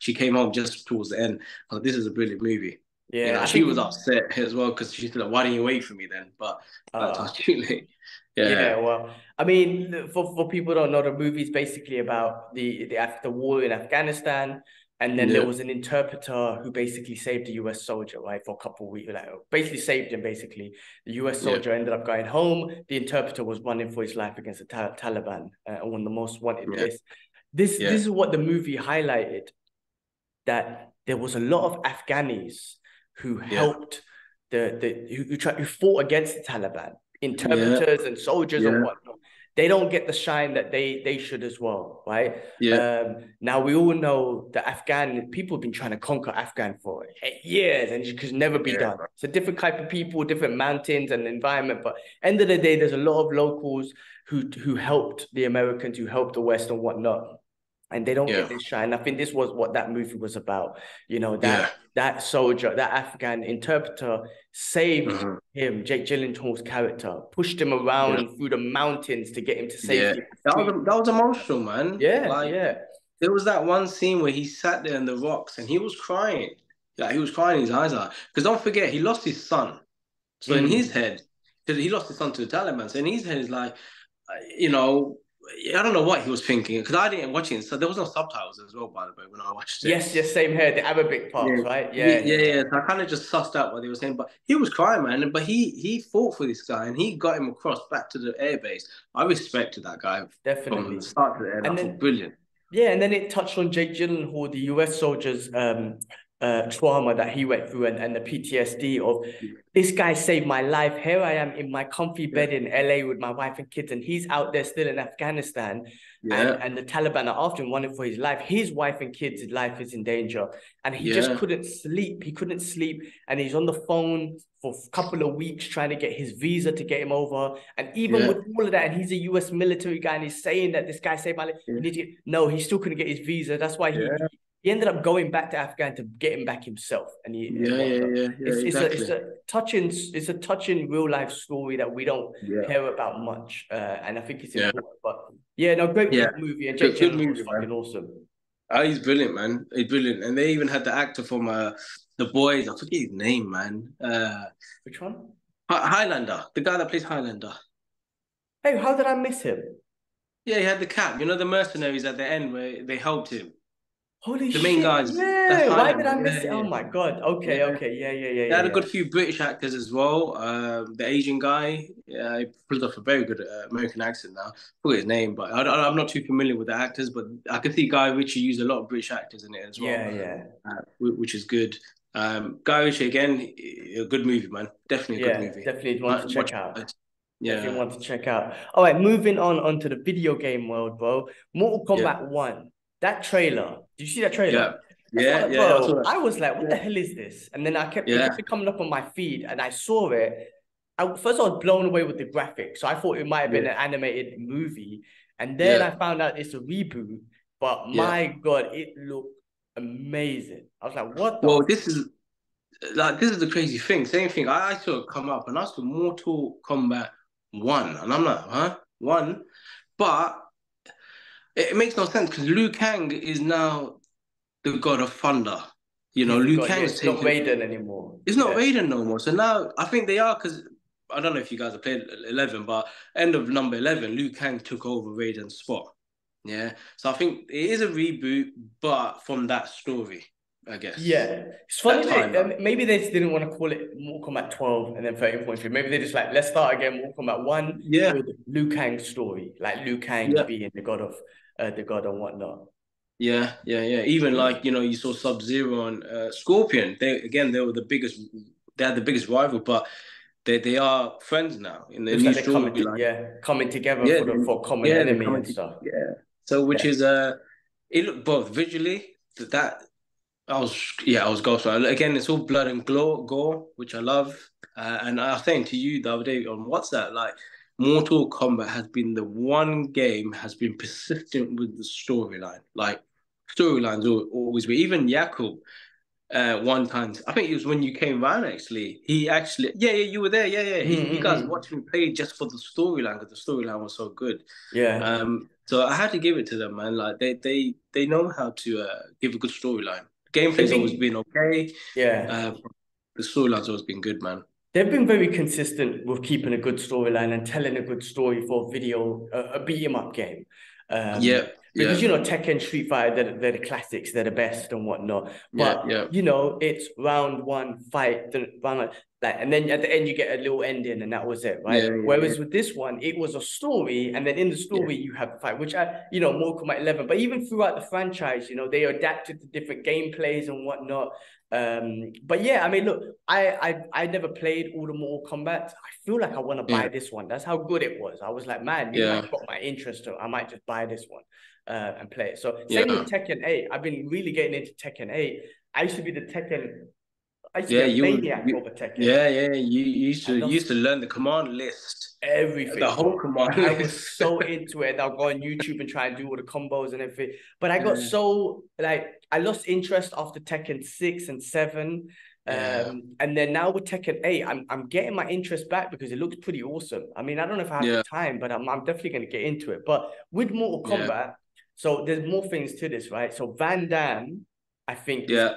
she came home just towards the end. I was like, this is a brilliant movie. Yeah, I she think was upset as well because she said, like, why didn't you wait for me then? But that was too late. Yeah, well, I mean, for people who don't know, the movie's basically about the war in Afghanistan, and then there was an interpreter who basically saved a US soldier, right, for a couple of weeks, like basically saved him. Basically, the US soldier ended up going home. The interpreter was running for his life against the Taliban, one of the most wanted lists. This is what the movie highlighted, that there was a lot of Afghanis who helped who fought against the Taliban, interpreters and soldiers and whatnot. They don't get the shine that they should as well, right? Now we all know that Afghan people have been trying to conquer Afghan for years, and it could never be done. It's a different type of people, different mountains and environment. But end of the day, there's a lot of locals who helped the Americans, who helped the West and whatnot. And they don't get this shine. I think this was what that movie was about. That soldier, that Afghan interpreter saved him, Jake Gyllenhaal's character, pushed him around through the mountains to get him to safety. That was emotional, man. There was that one scene where he sat there in the rocks and he was crying. Like, he was crying his eyes out. Because don't forget, he lost his son. So in his head, because he lost his son to the Taliban. So in his head, it's like, I don't know what he was thinking because I didn't watch it, so there was no subtitles as well. By the way, when I watched it, Yes, yes, same here. The Arabic yeah, parts, right? yeah, Yeah, yeah, yeah, yeah. yeah. So I kind of just sussed out what they were saying, but he was crying, man. But he fought for this guy and he got him across back to the airbase. I respected that guy from the Definitely. start to the end. I And thought then brilliant. yeah, and then it touched on Jake Gyllenhaal, the US soldiers' trauma that he went through and the PTSD of this guy saved my life. Here I am in my comfy Yeah, bed in LA with my wife and kids, and he's out there still in Afghanistan, yeah, and the Taliban are after him, running for his life. His wife and kids' life is in danger, and he just yeah, couldn't sleep. He couldn't sleep, and he's on the phone for a couple of weeks trying to get his visa to get him over. And even yeah, with all of that, and he's a US military guy, and he's saying that this guy saved my life. yeah, You need to get, no, he still couldn't get his visa. That's why yeah, he ended up going back to Afghan to get him back himself, and yeah, yeah, whatnot. yeah, yeah, It's exactly. a touching real life story that we don't Yeah, hear about much, and I think it's yeah, important. But yeah, no, yeah. great movie, and Jake Good Gyllenhaal was movie, fucking man. awesome. Oh, he's brilliant, man. He's brilliant. And they even had the actor from the boys. I forget his name, man. Which one? Highlander, the guy that plays Highlander. Hey, how did I miss him? Yeah, he had the cap. You know the mercenaries at the end where they helped him. Holy The main shit! guys. That's Yeah, why did Highlander. I Yeah, miss it? Oh yeah, my god. Okay, yeah. okay, yeah, yeah, They yeah, had yeah, a yeah. good few British actors as well. The Asian guy, yeah, he pulled off a very good American accent now. I forget his name, but I'm not too familiar with the actors. But I can see Guy Ritchie used a lot of British actors in it as well, Yeah, yeah, which is good. Guy Ritchie again, a good movie, man. Definitely a good yeah. movie. Definitely one to Might check watch out. it. Definitely Yeah, want to check out. All right, moving on onto the video game world, bro. Mortal yeah, Kombat 1. That trailer. Did you see that yeah, trailer? I yeah, thought, yeah. I saw bro, that. I was like, what the Yeah, hell is this? And then it yeah, kept coming up on my feed and I saw it. First I was blown away with the graphics. So I thought it might have been yeah, an animated movie. And then I yeah, found out it's a reboot. But yeah. my God, it looked amazing. I was like, what the Well, this is the crazy thing. Same thing. I saw it come up, and I saw Mortal Kombat 1, and I'm like, huh, one, but it makes no sense because Liu Kang is now the god of thunder. You know, he's the Liu God. Yeah, Kang's it's not taken. Raiden anymore. It's not Yeah. Raiden no more. So now I think they are because I don't know if you guys have played 11, but end of number 11, Liu Kang took over Raiden's spot. Yeah. So I think it is a reboot, but from that story, I guess. Yeah, it's That funny that timeline. maybe they just didn't want to call it Mortal Kombat 12 and then 13.3. Maybe they just like, let's start again, Mortal Kombat 1 Yeah. with Liu Kang's story, like Liu Kang Yeah. being the god and whatnot. Yeah, yeah, yeah. Even Yeah. like, you saw Sub-Zero and Scorpion. They were the biggest. They had the biggest rival, but they are friends now in the Looks new like they're storyline. coming together Yeah, for common yeah, they're enemy coming and to stuff. yeah. So which Yeah. is it looked both visually that I was ghost again. It's all blood and gore, which I love. And I was saying to you the other day on WhatsApp, like Mortal Kombat has been the one game has been persistent with the storyline. Like storylines always be. Even Yakub, one time, I think it was when you came round actually. He actually, yeah, yeah, you were there, yeah, yeah. You guys Mm-mm-mm. watched me play just for the storyline because the storyline was so good. Yeah. So I had to give it to them, man. Like they know how to give a good storyline. Gameplay's They've always been been okay. yeah. Uh, the storyline's always been good, man. They've been very consistent with keeping a good storyline and telling a good story for a beat 'em up game. Yeah, Because yeah, Tekken, Street Fighter, they're the classics, they're the best and whatnot. yeah, But yeah, it's round one fight, and then at the end you get a little ending, and that was it, right? yeah, yeah, yeah, Whereas with this one, it was a story, and then in the yeah, story you have a fight, which Mortal Kombat 11. But even throughout the franchise, they adapted to different gameplays and whatnot. But yeah, I mean, look, I never played all the Mortal Kombat. I feel like I want to buy yeah, this one. That's how good it was. I was like, man, you yeah, might got my interest. I might just buy this one and play it. So same yeah. with Tekken 8. I've been really getting into Tekken 8. I used to be the Tekken. I used to be Yeah, a maniac over Tekken. yeah, yeah. You used I to you loved used to learn the command list, the everything, whole bro. command I was list. so into it. I'll go on YouTube and try and do all the combos and everything. But I got Yeah, so I lost interest after Tekken 6 and 7. yeah, And then now with Tekken 8, I'm getting my interest back because it looks pretty awesome. I mean, I don't know if I have the yeah, time, but I'm definitely gonna get into it. But with Mortal yeah, Kombat, so there's more things to this, right? So Van Damme, I think is yeah.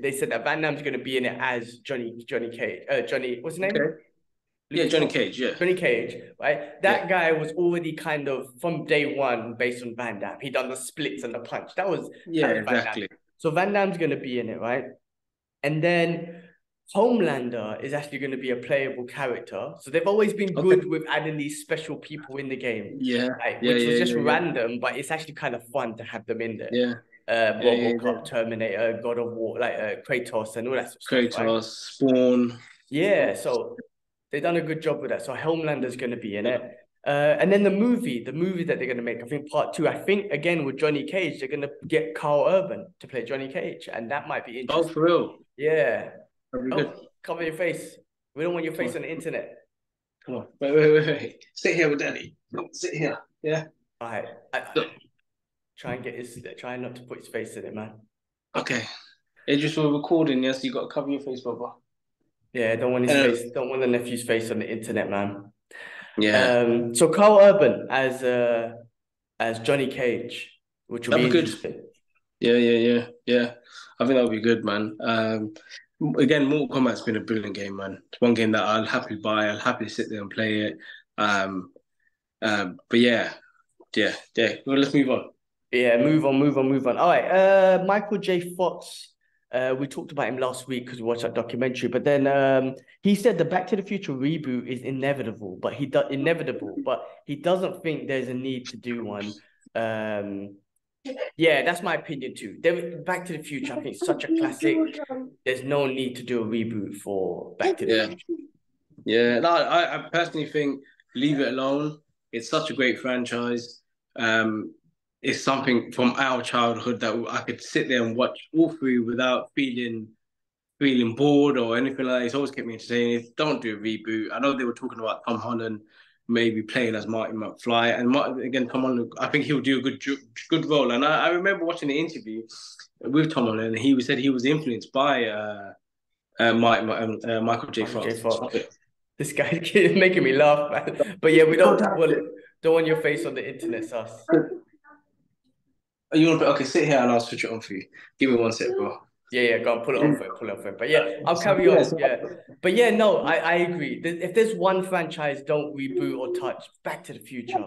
they said that Van Damme's gonna be in it as Johnny Cage. Johnny, what's his name? Okay. Yeah, Johnny Tom, Cage. Yeah, Johnny Cage, right? yeah. That guy was already kind of from day one based on Van Damme. He done the splits and the punch. Yeah, That was Van Damme. exactly. So Van Damme's gonna be in it, right? And then Homelander is actually going to be a playable character. So they've always been Okay. good with adding these special people in the game, Yeah, like yeah, which was yeah, just yeah, yeah, random, but it's actually kind of fun to have them in there. yeah, yeah, yeah, yeah. RoboCop, Terminator, God of War, like Kratos and all that sort of stuff, right? Kratos, Spawn. Yeah, so they've done a good job with that. So Homelander's going to be in it. And then the movie that they're going to make, I think part two, I think again with Johnny Cage, they're going to get Carl Urban to play Johnny Cage, and that might be Oh, interesting. for real? Yeah. That'd be good. Oh, cover your face. We don't want your Come face on, on the internet. come on. Wait. Sit here with Daddy. Sit here. Yeah. All right. Look. Try not to put his face in it, man. Okay. It's just for recording, yes. You got to cover your face, brother. Yeah, don't want his Uh, face. Don't want the nephew's face on the internet, man. yeah. So Carl Urban as Johnny Cage, which will be That'd be good. interesting. Yeah. I think that'll be good, man. Again, Mortal Kombat's been a brilliant game, man. It's one game that I'll happily buy. I'll happily sit there and play it. But yeah. Well, let's move on. Yeah, move on. All right. Michael J. Fox. We talked about him last week because we watched that documentary. But then he said the Back to the Future reboot is inevitable, but he doesn't think there's a need to do one. Yeah, that's my opinion too. Back to the Future, I think it's such a classic. There's no need to do a reboot for Back to the Future. Yeah. No, I personally think leave it alone. It's such a great franchise. It's something from our childhood that I could sit there and watch all through without feeling bored or anything like that. It's always kept me entertained. Don't do a reboot. I know they were talking about Tom Holland maybe playing as Martin McFly, and again, Tom Holland, I think he'll do a good role. And I remember watching the interview with Tom Holland, and he said he was influenced by Michael J. Michael J. Fox. Fox. This guy is making me laugh, man. But yeah, we don't want your face on the internet, sus. You want to okay? Sit here and I'll switch it on for you. Give me one sec, bro. Yeah, go on, pull it off it. But yeah, I'll carry on. Yeah, but yeah, no, I agree. If there's one franchise, don't reboot or touch. Back to the Future.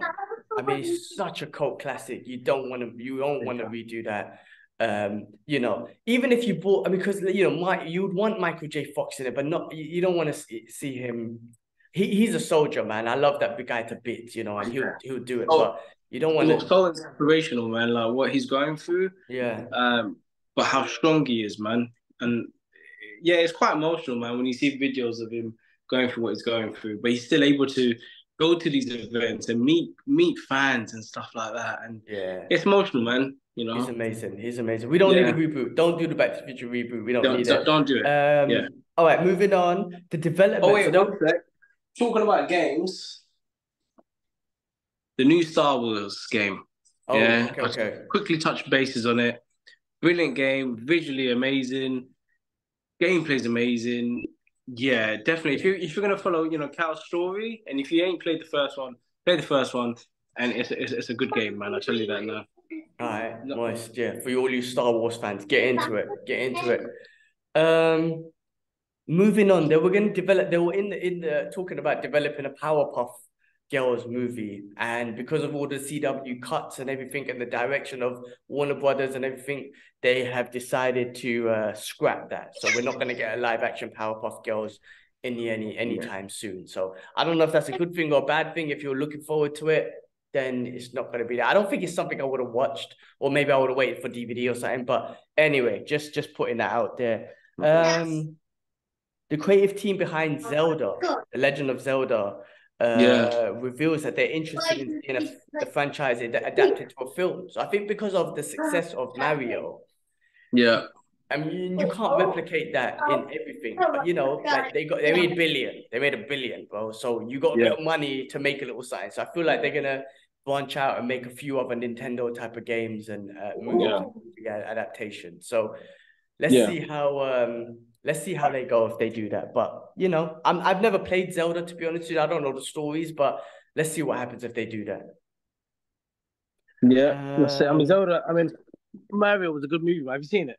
I mean, it's such a cult classic. You don't want to redo that. Even if you bought, I mean, because you would want Michael J. Fox in it, but not you don't want to see him. He's a soldier, man. I love that big guy to bits, and he'll do it. But you don't want to. So inspirational, man. Like what he's going through. Yeah. But how strong he is, man. And yeah, it's quite emotional, man, when you see videos of him going through what he's going through. But he's still able to go to these events and meet fans and stuff like that. And yeah, it's emotional, man. He's amazing. We don't need a reboot. Don't do the Back to the Future reboot. We don't need it. Don't do it. All right, moving on. The development. Oh wait, one sec. Talking about games, the new Star Wars game. Oh, yeah, okay. Quickly touch bases on it. Brilliant game, visually amazing, gameplay's amazing. Yeah, definitely. If you're gonna follow, Cal's story, and if you ain't played the first one, play the first one, and it's a good game, man. I tell you that now. All right, nice. Yeah, for all you Star Wars fans, get into it. Moving on, they were in the talking about developing a Powerpuff Girls movie, and because of all the CW cuts and everything and the direction of Warner Brothers and everything, they have decided to scrap that. So we're not going to get a live action Powerpuff Girls anytime soon. So I don't know if that's a good thing or a bad thing. If you're looking forward to it, then it's not going to be there. I don't think it's something I would have watched, or maybe I would have waited for DVD or something. But anyway, just putting that out there. The creative team behind Zelda, The Legend of Zelda, reveals that they're interested in seeing the franchise adapted to a film. So I think because of the success of Mario, I mean, you can't replicate that in everything. But like they made $1 billion, bro. So you got a bit of money to make a little sign. So I feel like they're gonna branch out and make a few other Nintendo type of games and movie adaptation. So let's see how they go if they do that. But I've never played Zelda, to be honest with you. I don't know the stories, but let's see what happens if they do that. Yeah, I mean Zelda. I mean Mario was a good movie. Have you seen it?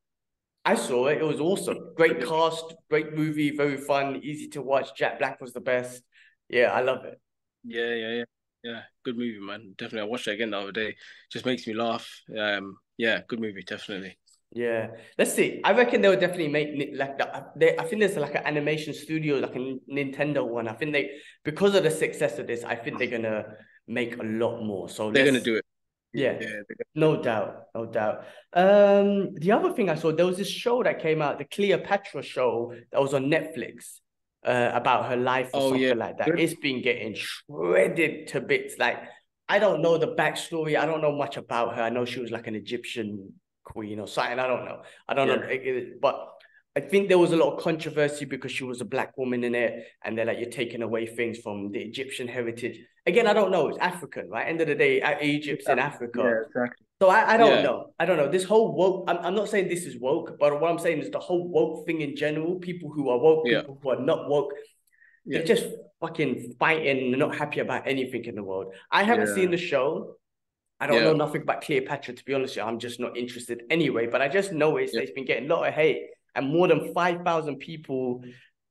I saw it. It was awesome. Great cast, great movie, very fun, easy to watch. Jack Black was the best. Yeah, I love it. Yeah. Good movie, man. Definitely. I watched it again the other day. Just makes me laugh. Yeah, good movie, definitely. Yeah, let's see. I reckon they'll definitely make like that. I think there's like an animation studio, like a Nintendo one. I think they, because of the success of this, I think they're gonna make a lot more. So They're gonna let's, do it. Yeah, yeah, they're gonna do no it, man. doubt, no doubt. The other thing I saw, there was this show that came out, the Cleopatra show that was on Netflix, about her life or Oh yeah. something like that. Good. It's been getting shredded to bits. Like, I don't know the backstory. I don't know much about her. I know she was like an Egyptian queen or something. I don't know. I don't know. Yeah. But I think there was a lot of controversy because she was a black woman in it, and they're like, you're taking away things from the Egyptian heritage. Again, I don't know. It's African, right? End of the day, Egypt's in Africa. Yeah, exactly. So I don't Yeah. know. I don't know. This whole woke, I'm not saying this is woke, but what I'm saying is the whole woke thing in general, people who are woke, Yeah. people who are not woke, they're Yeah. just fucking fighting and not happy about anything in the world. I haven't seen Yeah. the show. I don't know Yeah. nothing about Cleopatra, to be honest with you. I'm just not interested anyway. But I just noticed Yeah. that it's been getting a lot of hate, and more than 5,000 people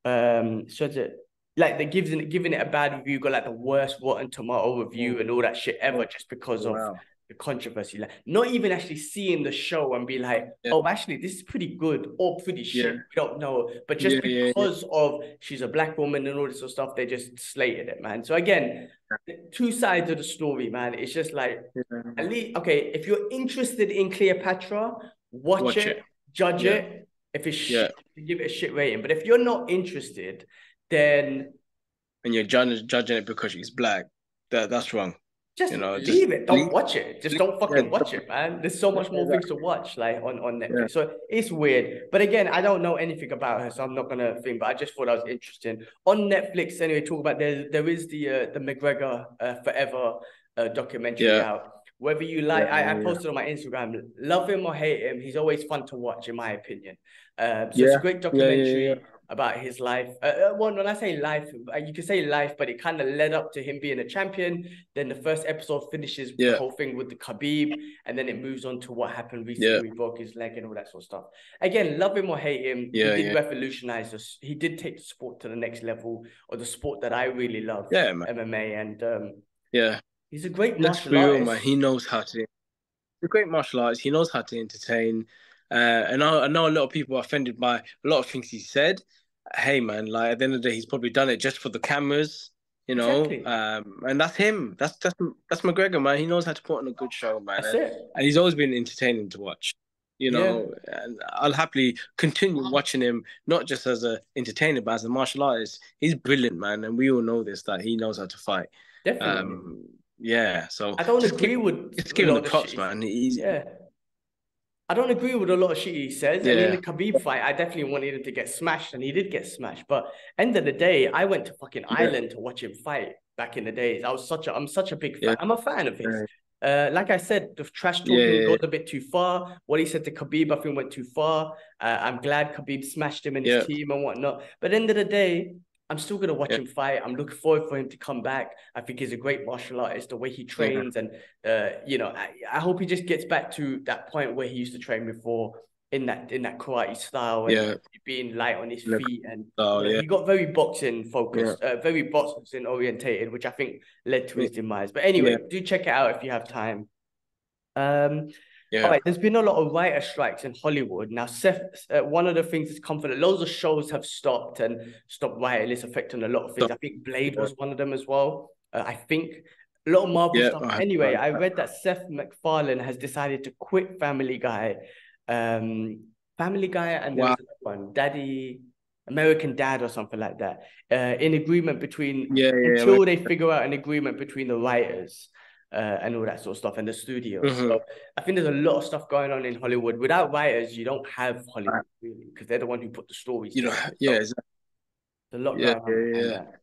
such a like they're giving it a bad review, got like the worst Rotten Tomato review Oh, and all that shit ever, oh, just because of wow. the controversy. Like not even actually seeing the show and be like, Yeah. oh, actually, this is pretty good or pretty Yeah. shit. We don't know. But just Yeah. Yeah. Yeah. because of she's a black woman and all this sort of stuff, they just slated it, man. So again, two sides of the story, man. It's just like at Yeah. least okay, if you're interested in Cleopatra, watch Watch it. it, judge Yeah. it. If it's Yeah. shit, give it a shit rating. But if you're not interested, then And you're judging it because she's black. That's wrong. just Just leave it. Don't leave. watch it. Just don't Yeah. fucking watch it, man. There's so Yeah, much more things to exactly. watch, like on Yeah. Netflix. So it's weird. But again, I don't know anything about her, so I'm not gonna think. But I just thought that was interesting. On Netflix, anyway, talk about there is the McGregor Forever documentary Yeah. out. Whether you Yeah. like, I Yeah. posted on my Instagram, love him or hate him, he's always fun to watch, in my opinion. So it's a Yeah. great Yeah. Yeah. Yeah. documentary about his life. Well, when I say life, you can say life, but it kind of led up to him being a champion. Then the first episode finishes the Yeah. whole thing with the Khabib, and then it moves on to what happened recently. Yeah. We broke his leg and all that sort of stuff. Again, love him or hate him, he Yeah. did Yeah. revolutionize us. He did take the sport to the next level, or the sport that I really love, Yeah, man. MMA. And Yeah. he's a great Let's martial be real, man. artist. He knows how to. He's a great martial artist. He knows how to entertain. And I know a lot of people are offended by a lot of things he said. Hey, man, like at the end of the day, he's probably done it just for the cameras, Exactly. And that's him. That's McGregor, man. He knows how to put on a good show, man, That's and, it. and he's always been entertaining to watch. Yeah, And I'll happily continue watching him, not just as a entertainer, but as a martial artist. He's brilliant, man, and we all know this that he knows how to fight. definitely. Yeah, so I don't just agree keep with just a give him lot the of the props, shit. man. He's Yeah. I don't agree with a lot of shit he says. And in the yeah, Khabib fight, I definitely wanted him to get smashed, and he did get smashed. But end of the day, I went to fucking yeah, Ireland to watch him fight back in the days. I'm such a big fan. yeah, I'm a fan of his. yeah, Like I said, the trash yeah, talking yeah, goes a bit too far. What he said to Khabib, I think went too far. I'm glad Khabib smashed him and his yeah, team and whatnot. But end of the day, I'm still gonna watch yeah, him fight. I'm looking forward for him to come back. I think he's a great martial artist. The way he yeah, trains, and I hope he just gets back to that point where he used to train before in that karate style and yeah. being light on his Look, feet. And oh yeah, he got very boxing yeah, focused, very boxing orientated, which I think led to yeah, his demise. But yeah, anyway, do check it out if you have time. Um, all yeah. right, there's been a lot of writer strikes in Hollywood. Now, Seth, one of the things that's come from it, loads of shows have stopped writing. It's affecting a lot of things. So, I think Blade yeah, was one of them as well. I think a lot of Marvel yeah. stuff. I heard Anyway, about I that. read that Seth MacFarlane has decided to quit Family Guy. Family Guy, and there Wow. was another one, Daddy, American Dad, or something like that. In agreement between Yeah, yeah, yeah. until they figure out an agreement between the writers and all that sort of stuff and the studios. Mm-hmm. So I think there's a lot of stuff going on in Hollywood. Without writers, you don't have Hollywood really, because they're the one who put the stories together. Yeah, So exactly. there's a lot Yeah, going on yeah, behind yeah, that.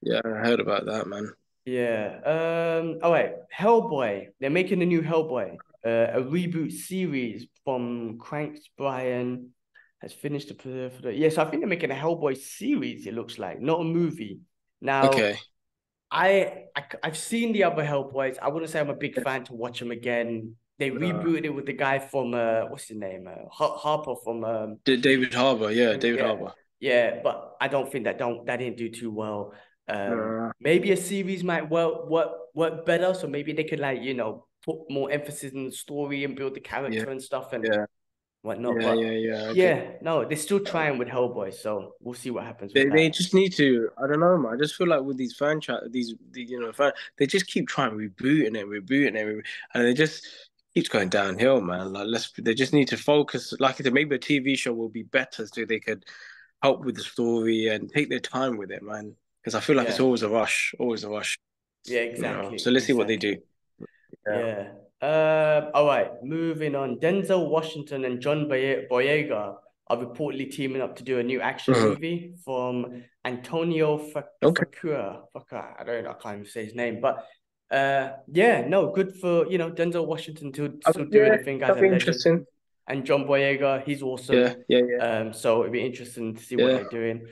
yeah. I heard about that, man. Yeah. All right. Hellboy. They're making a new Hellboy. A reboot series from Cranks Brian has finished for the yes. I think they're making a Hellboy series. It looks like not a movie. Now, Okay. I've seen the other Hellboys. I wouldn't say I'm a big fan to watch them again. They Uh, rebooted it with the guy from what's his name? Harper from David Harbour, yeah, David yeah, Harbour. yeah. But I don't think that didn't do too well. Nah. Maybe a series might work better. So maybe they could like, put more emphasis in the story and build the Yeah, character and stuff and yeah, whatnot. yeah, But yeah, yeah. Okay. yeah, no, they're still trying with Hellboy, so we'll see what happens with They that. just need to. I don't know, man. I just feel like with these franchise, they just keep trying rebooting it, and it just keeps going downhill, man. Like they just need to focus. Like I said, maybe a TV show will be better, so they could help with the story and take their time with it, man. Because I feel like it's Yeah, always a rush, yeah, So exactly, let's see what they do. exactly. Yeah. Yeah. All right, moving on. Denzel Washington and John Boyega are reportedly teaming up to do a new action Mhm. movie from Antonio Okay. Facua. I don't know, I can't even say his name, but yeah, no, good for Denzel Washington to still doing Yeah, the thing as that'd a be legend, interesting. and John Boyega, he's Yeah, awesome. yeah, yeah, So it'd be interesting to see what yeah. they're doing.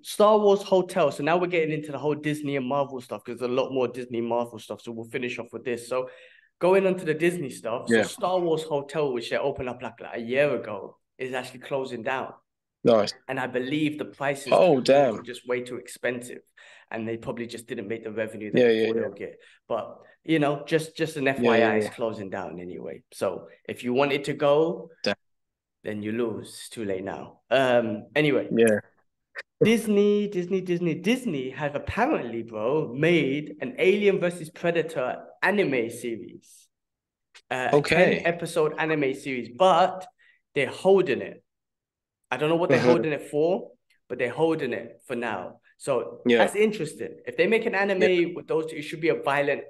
Star Wars Hotel. So now we're getting into the whole Disney and Marvel stuff because there's a lot more Disney and Marvel stuff. So we'll finish off with this. So going on to the Disney stuff. So Yeah. Star Wars Hotel, which they opened up like a year ago, is actually closing down. Nice. And I believe the prices to Oh, the rooms were damn. just way too expensive. And they probably just didn't make the revenue that Yeah, they yeah, thought yeah. they'll get. But just an Yeah, yeah, FYI, it's yeah. closing down anyway. So if you wanted to go, Damn. then you lose. It's too late now. Anyway, Yeah. Disney have apparently, bro, made an Alien versus Predator anime series, a 10 Okay. episode anime series, but they're holding it. I don't know what they're Mhm. holding it for, but they're holding it for now. So Yeah, that's interesting. If they make an yeah. anime with those two, it should be a violent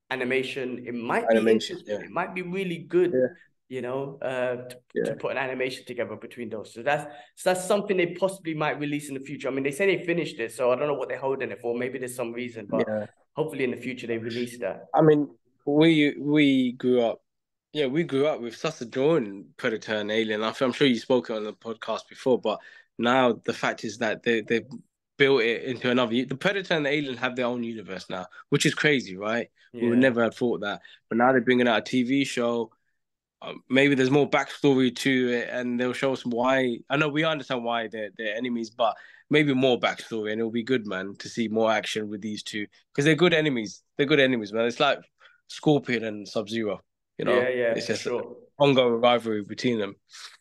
animation. It might be Animation. interesting. Yeah, It might be really good, yeah, to yeah, put an animation together between those. So that's something they possibly might release in the future. I mean, they say they finished it, so I don't know what they're holding it for. Maybe there's some reason, but yeah. hopefully in the future they release that. I mean, we grew up. Yeah, we grew up with such a drawing Predator and Alien. I'm sure you spoke on the podcast before, but now the fact is that they built it into another. The Predator and the Alien have their own universe now, which is crazy, right? We would Yeah, never have thought that, but now they're bringing out a TV show. Maybe there's more backstory to it, and they'll show us why. I know we understand why they're enemies, but maybe more backstory, and it'll be good, man, to see more action with these two because they're good enemies. They're good enemies, man. It's like Scorpion and Sub-Zero. yeah, It's yeah, for just an sure. ongoing rivalry between them.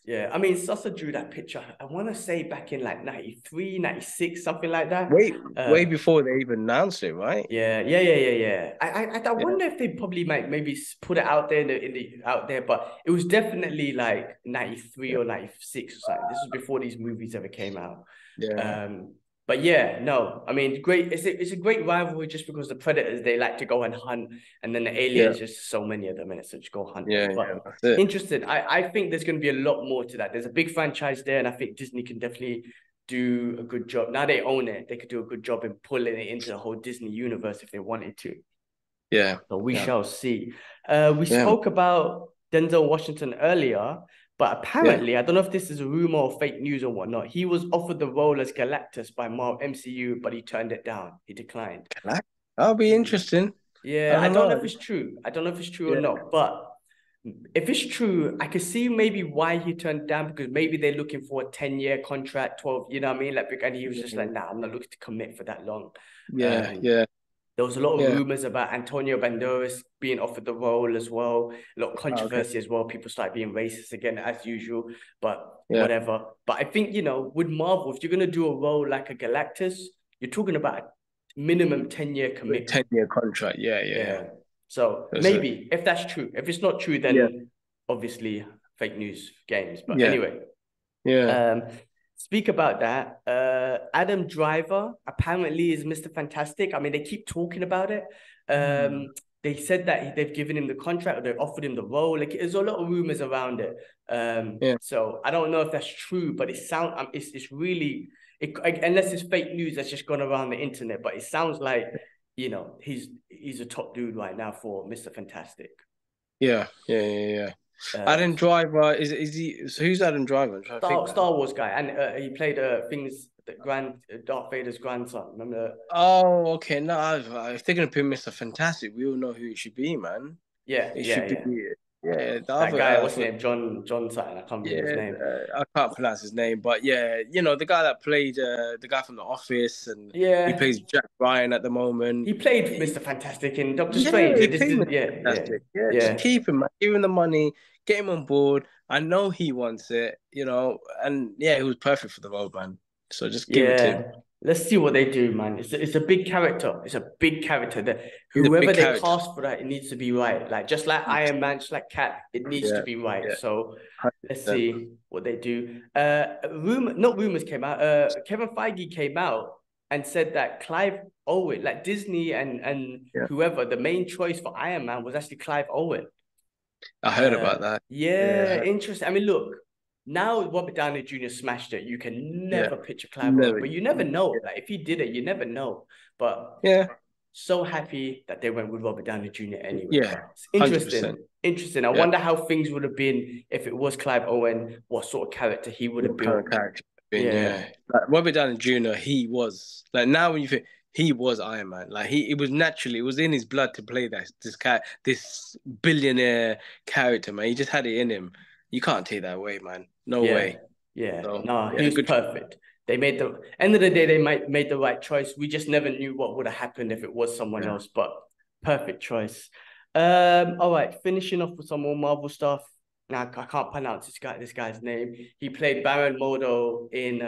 Yeah, I mean, Sasa drew that picture. I want to say back in like 93, 96, something like that. Way before they even announced it, right? Yeah, yeah, yeah, yeah, yeah. I Yeah, wonder if they probably might maybe put it out there in the out there, but it was definitely like 93 yeah, or 96 or something. This was before these movies ever came out. yeah, Um, but yeah, no, I mean, great. It's a great rivalry just because the predators they like to go and hunt, and then the yeah, aliens just so many of them, and it's so just go hunt yeah, them. yeah. But That's it. interesting. I think there's going to be a lot more to that. There's a big franchise there, and I think Disney can definitely do a good job. Now they own it, they could do a good job in pulling it into the whole Disney universe if they wanted to. Yeah, So we yeah, shall see. We yeah, spoke about Denzel Washington earlier, but yeah. apparently, I don't know if this is a rumor or fake news or whatnot. He was offered the role as Galactus by Marvel MCU, but he turned it down. He declined. That'll be Mm. interesting. Yeah, I I don't don't know know. if it's true. I don't know if it's true or Yeah, not, but if it's true, I could see maybe why he turned down because maybe they're looking for a 10-year contract, 12, you know what I mean? Like, and he was just like, nah, I'm not looking to commit for that long. yeah, Um, yeah, there was a lot of yeah. rumors about Antonio Banderas being offered the role as well. A lot of Oh, okay. controversy as well. People start being racist again, as usual, but Yeah. whatever. But I think, with Marvel, if you're going to do a role like a Galactus, you're talking about a minimum 10-year A commitment. 10-year contract. Yeah, yeah, yeah. Yeah. So That's it. maybe if that's true, if it's not true, Yeah, then obviously fake news games. But yeah, anyway, yeah. um, speak about that. Adam Driver apparently is Mr. Fantastic. I mean, they keep talking about it. Hmm. They said that they've given him the contract or they offered him the role. Like, there's a lot of rumors around it. Yeah, So I don't know if that's true, but it's really unless it's fake news that's just gone around the internet. But it sounds like he's a top dude right now for Mr. Fantastic. yeah, yeah, yeah, yeah. Uh, Adam Driver is he? So who's Adam Driver? I'm trying to think, man. Star Wars guy, and he played things that Darth Vader's grandson. Remember? Oh, okay. No, if they're gonna put Mr. Fantastic, we all know who it should be, man. Yeah, It yeah, should be, yeah. Yeah, the That other guy, guy I what's his thought, name? John something. I can't remember his yeah, name. I can't pronounce his name, but yeah, the guy that played the guy from The Office, and he Yeah, plays Jack Ryan at the moment. he played Mr. Fantastic in Doctor Yeah, Strange. he It just played didn't. Mr. Yeah, yeah, Fantastic. Yeah, just yeah. keep him, man. Give him the money, get him on board. I know he wants it, and yeah, he was perfect for the role, man. So just give it to him. Yeah, let's see what they do, man. It's a big character. It's a big character. That He's a whoever big they character. cast for that, it needs to be right. Like just like Iron Man, just like Cap, it needs to Yeah, be right. yeah, So let's 100%. see what they do. Not rumors came out. Kevin Feige came out and said that Clive Owen, like Disney and Yeah, whoever, the main choice for Iron Man was actually Clive Owen. I heard about that. Yeah, Yeah, interesting. I mean, look, now Robert Downey Jr. smashed it. You can yeah. never picture Clive Owen, Never. but you never know. Yeah, Like if he did it, you never know. But yeah, so happy that they went with Robert Downey Jr. anyway. yeah. But it's 100%. interesting. Interesting. I Yeah. wonder how things would have been if it was Clive Owen, what sort of character he would have What kind built. of character been, Yeah. yeah. Like Robert Downey Jr., he was like now when you think he was Iron Man. Like it was naturally, it was in his blood to play this billionaire character, man. He just had it in him. You can't take that away, man. No Yeah. way. Yeah. So No, he yeah, was good job. perfect. They made the end of the day, they might made the right choice. We just never knew what would have happened if it was someone Yeah. else, but perfect choice. All right, finishing off with some more Marvel stuff. Now I can't pronounce this guy's name. He played Baron Mordo in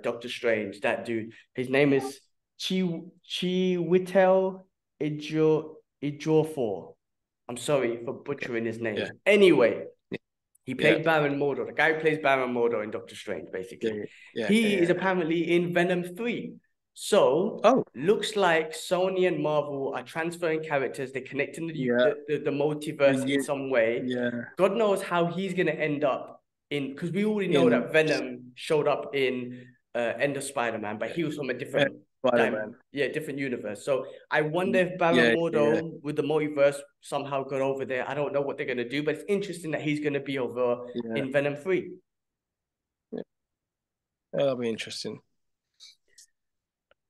Doctor Strange. That dude. His name is Chiwetel Ejiofor. I'm sorry for Okay. butchering his Yeah. name. Anyway, he Yeah. played Baron Mordo, the guy who plays Baron Mordo in Doctor Strange, Yeah. basically. Yeah. He is Yeah. apparently in Venom 3. So, Oh, looks like Sony and Marvel are transferring characters. They're connecting yeah. the multiverse in some way. Yeah. God knows how he's going to end up in, because we already know In that Venom showed up in End of Spider-Man, but he was from a different Spider-Man. different universe. So I wonder if Baron Yeah. Yeah. Mordo with the multiverse somehow got over there. I don't know what they're gonna do, but it's interesting that he's gonna be over Yeah. in Venom 3. Yeah. That'll be interesting.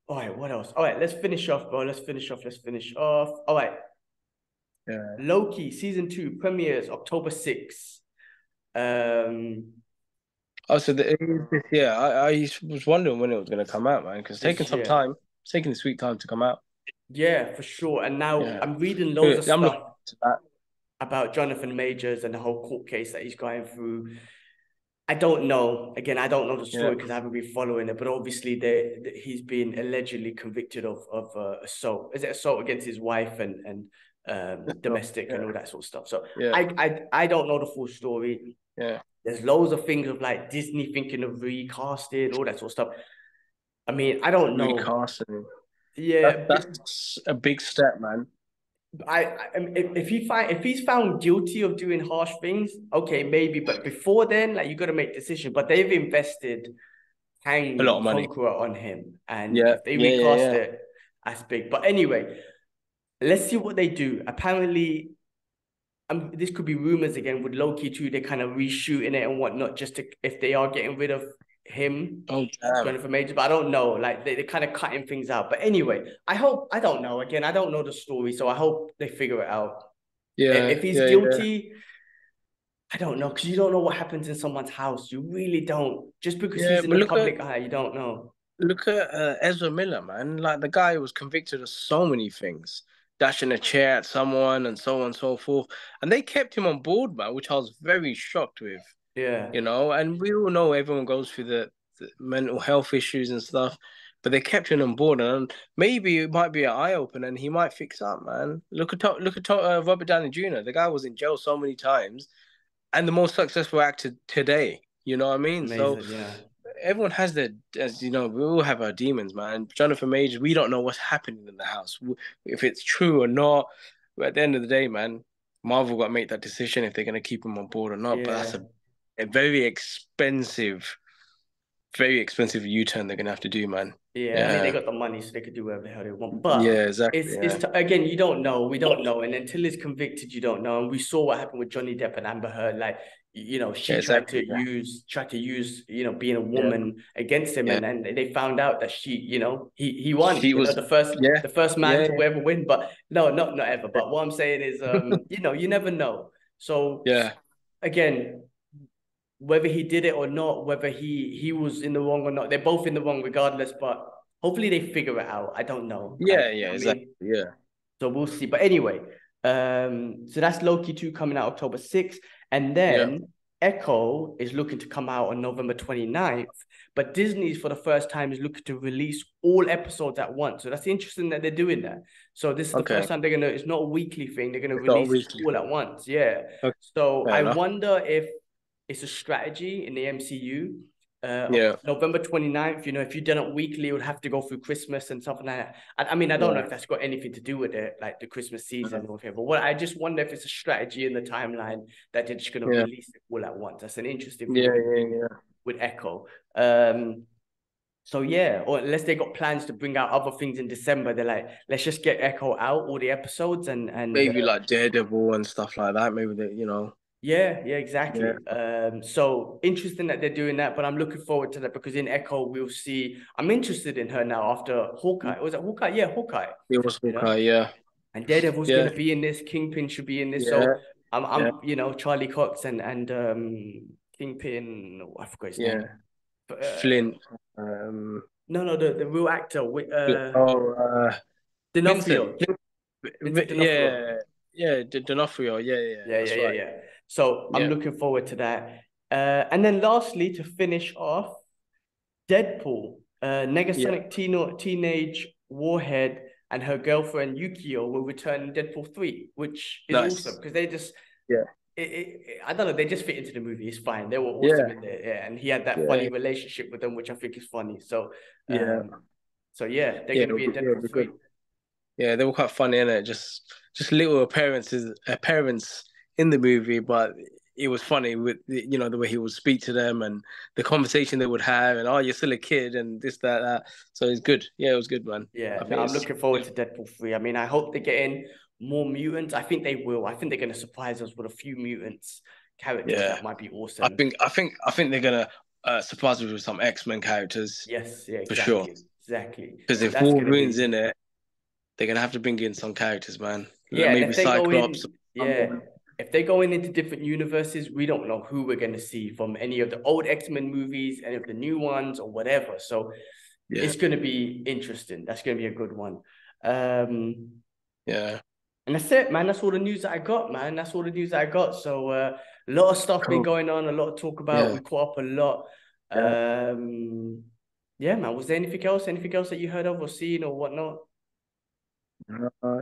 All right, what else? All right, let's finish off, bro. Let's finish off. All right. Yeah. Loki season 2 premieres October 6th. Oh, so this year. I was wondering when it was going to come out, man, because it's taking This some year. time. It's taking a sweet time to come out. Yeah, for sure. And now Yeah. I'm reading loads Yeah, of I'm stuff looking to that. about Jonathan Majors and the whole court case that he's going through. I don't know. Again, I don't know the Yeah. story because I haven't been following it. But obviously, he's been allegedly convicted of assault. Is it assault against his wife and domestic Yeah. and all that sort of stuff? So Yeah. I don't know the full story. Yeah. There's loads of things of like Disney thinking of recasting, all that sort of stuff. I mean, I don't know. Recasting. Yeah, That's a big step, man. if he's found guilty of doing harsh things, okay, maybe. But before then, like you got to make decisions. But they've invested A Kang lot the of money. Conqueror on him, and Yeah. if they Yeah. Yeah. recast Yeah. it, that's big. But anyway, let's see what they do. Apparently, this could be rumors again with Loki too. They're kind of reshooting it and whatnot, just to if they are getting rid of him, Oh, damn. Jonathan Majors, but I don't know. Like they're kind of cutting things out. But anyway, I don't know. Again, I don't know the story, so I hope they figure it out. Yeah. If he's Yeah. Yeah. guilty, I don't know, because you don't know what happens in someone's house. You really don't. Just because Yeah. he's in But the public eye, you don't know. look at Ezra Miller, man. Like the guy was convicted of so many things, dashing a chair at someone and so on and so forth, and they kept him on board, man, which I was very shocked with. Yeah, And we all know everyone goes through the mental health issues and stuff, but they kept him on board, and maybe it might be an eye opener, and he might fix up, man. Look at Robert Downey Jr. The guy was in jail so many times, and the most successful actor today. You know what I mean? So amazing. Yeah, everyone has their, as you know, we all have our demons, man. Jonathan Majors, we don't know what's happening in the house, if it's true or not. But at the end of the day, man, Marvel got to make that decision if they're going to keep him on board or not. But that's yeah, a very expensive U-turn they're going to have to do, man. yeah. I mean, they Yeah. got the money, so they could do whatever the hell they want. Yeah, But exactly. Yeah. again, you don't know. We don't know, and until he's convicted, you don't know. And we saw what happened with Johnny Depp and Amber Heard. Like, Yeah, she exactly. Yeah. tried to use being a Yeah. woman against him, Yeah. and they found out that he won. She was, yeah. The first man Yeah. to ever win. But no, not ever. But what I'm saying is, you never know. So Yeah. again, whether he did it or not, whether he was in the wrong or not, they're both in the wrong regardless. But hopefully they figure it out. I don't know. Yeah, yeah, exactly. Yeah. So we'll see. But anyway, so that's Loki 2 coming out October 6th. And Yeah. then Echo is looking to come out on November 29th. But Disney's for the first time is looking to release all episodes at once. So that's interesting that they're doing that. So this is the first time they're gonna, it's not a weekly thing, they're gonna release it all at once. Yeah. Okay. So Fair I enough. wonder if it's a strategy in the MCU. Yeah. November 29th, if you done it weekly, it would have to go through Christmas and something like that. I mean, I don't know if that's got anything to do with it, like the Christmas season or whatever. But I just wonder if it's a strategy in the timeline that they're just going to release it all at once. That's an interesting thing with Echo. So yeah, or unless they got plans to bring out other things in December, they're like, let's just get Echo out, all the episodes, and maybe like Daredevil and stuff like that. Maybe they, Yeah, exactly. So interesting that they're doing that, but I'm looking forward to that because in Echo we'll see. I'm interested in her now after Hawkeye. Was it Hawkeye? Yeah, Hawkeye. It was Hawkeye, yeah. And Daredevil's gonna be in this. Kingpin should be in this. So I'm Charlie Cox and Kingpin. I forgot his name. Flint. No, the real actor. Vincent. D'Onofrio. Vincent D'Onofrio. D'Onofrio. Yeah. That's right. Yeah. So I'm looking forward to that. And then lastly, to finish off, Deadpool, Negasonic Teenage Warhead and her girlfriend Yukio will return in Deadpool 3, which is awesome because they just I don't know, they just fit into the movie. It's fine. They were awesome in there, and he had that funny relationship with them, which I think is funny. So they're gonna be in Deadpool 3. Yeah, they were quite funny in it. Just little appearances in the movie, but it was funny with the way he would speak to them and the conversation they would have, and you're still a kid and this that. So it's good. Yeah, it was good, man. Yeah, I'm looking forward to Deadpool 3. I mean, I hope they get in more mutants. I think they will. I think they're gonna surprise us with a few mutants characters that might be awesome. I think they're gonna surprise us with some X-Men characters. Yes, yeah, for sure. Exactly. Because if Wolverine's in it, they're gonna have to bring in some characters, man. Yeah, maybe Cyclops. If they go into different universes, we don't know who we're gonna see from any of the old X-Men movies, any of the new ones, or whatever. So it's gonna be interesting. That's gonna be a good one. And that's it, man. That's all the news that I got, man. That's all the news that I got. So a lot of stuff been going on, a lot to talk about. We caught up a lot. Yeah, man. Was there anything else? Anything else that you heard of or seen or whatnot?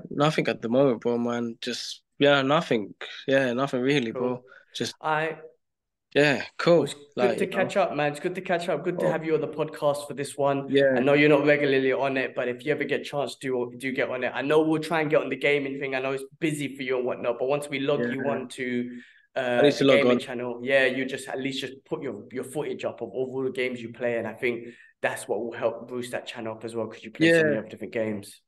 Nothing at the moment, bro, man. Just nothing. Yeah, nothing really, bro. Just cool. It's good to catch up, man. It's good to catch up. Good to have you on the podcast for this one. Yeah. I know you're not regularly on it, but if you ever get a chance to do get on it, I know we'll try and get on the gaming thing. I know it's busy for you and whatnot, but once we log you on to the gaming channel, you just at least just put your footage up of all the games you play, and I think that's what will help boost that channel up as well because you play so many other different games.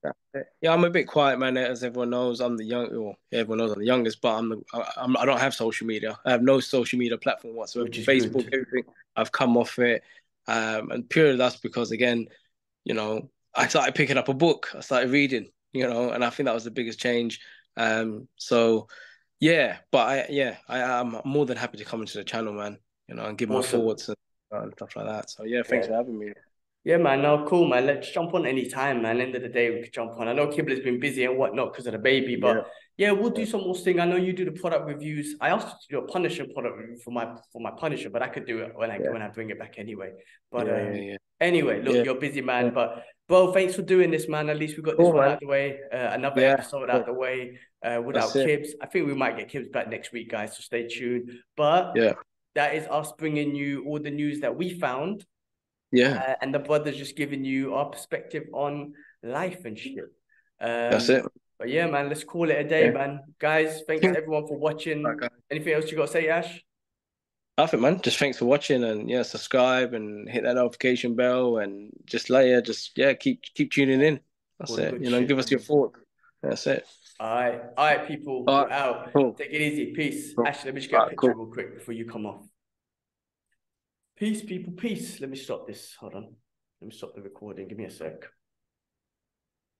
Yeah, I'm a bit quiet, man. As everyone knows, I'm the everyone knows I'm the youngest, but I don't have social media. I have no social media platform whatsoever. Which is Facebook, good. everything. I've come off it, and purely that's because again, I started picking up a book. I started reading, and I think that was the biggest change. So yeah, but I'm more than happy to come into the channel, man. And give my thoughts and stuff like that. So yeah, thanks for having me. Yeah, man. No, cool, man. Let's jump on any time, man. End of the day, we could jump on. I know Kibler's been busy and whatnot because of the baby, but we'll do some more thing. I know you do the product reviews. I asked you to do a Punisher product review for my Punisher, but I could do it when I bring it back anyway. But anyway, look, you're a busy man, but bro, thanks for doing this, man. At least we got this one out of the way. Another episode out of the way without Kibs. I think we might get Kibs back next week, guys. So stay tuned. But that is us bringing you all the news that we found. And the brother's just giving you our perspective on life and shit. That's it. But yeah, man, let's call it a day, man. Guys, thanks everyone for watching. Anything else you got to say, Ash? Nothing, man. Just thanks for watching and subscribe and hit that notification bell and just keep tuning in. That's it. Give us your thoughts. That's it. All right, people. We're out. Cool. Take it easy. Peace. Ash, let me just get a picture real quick before you come off. Peace, people. Peace. Let me stop this. Hold on. Let me stop the recording. Give me a sec.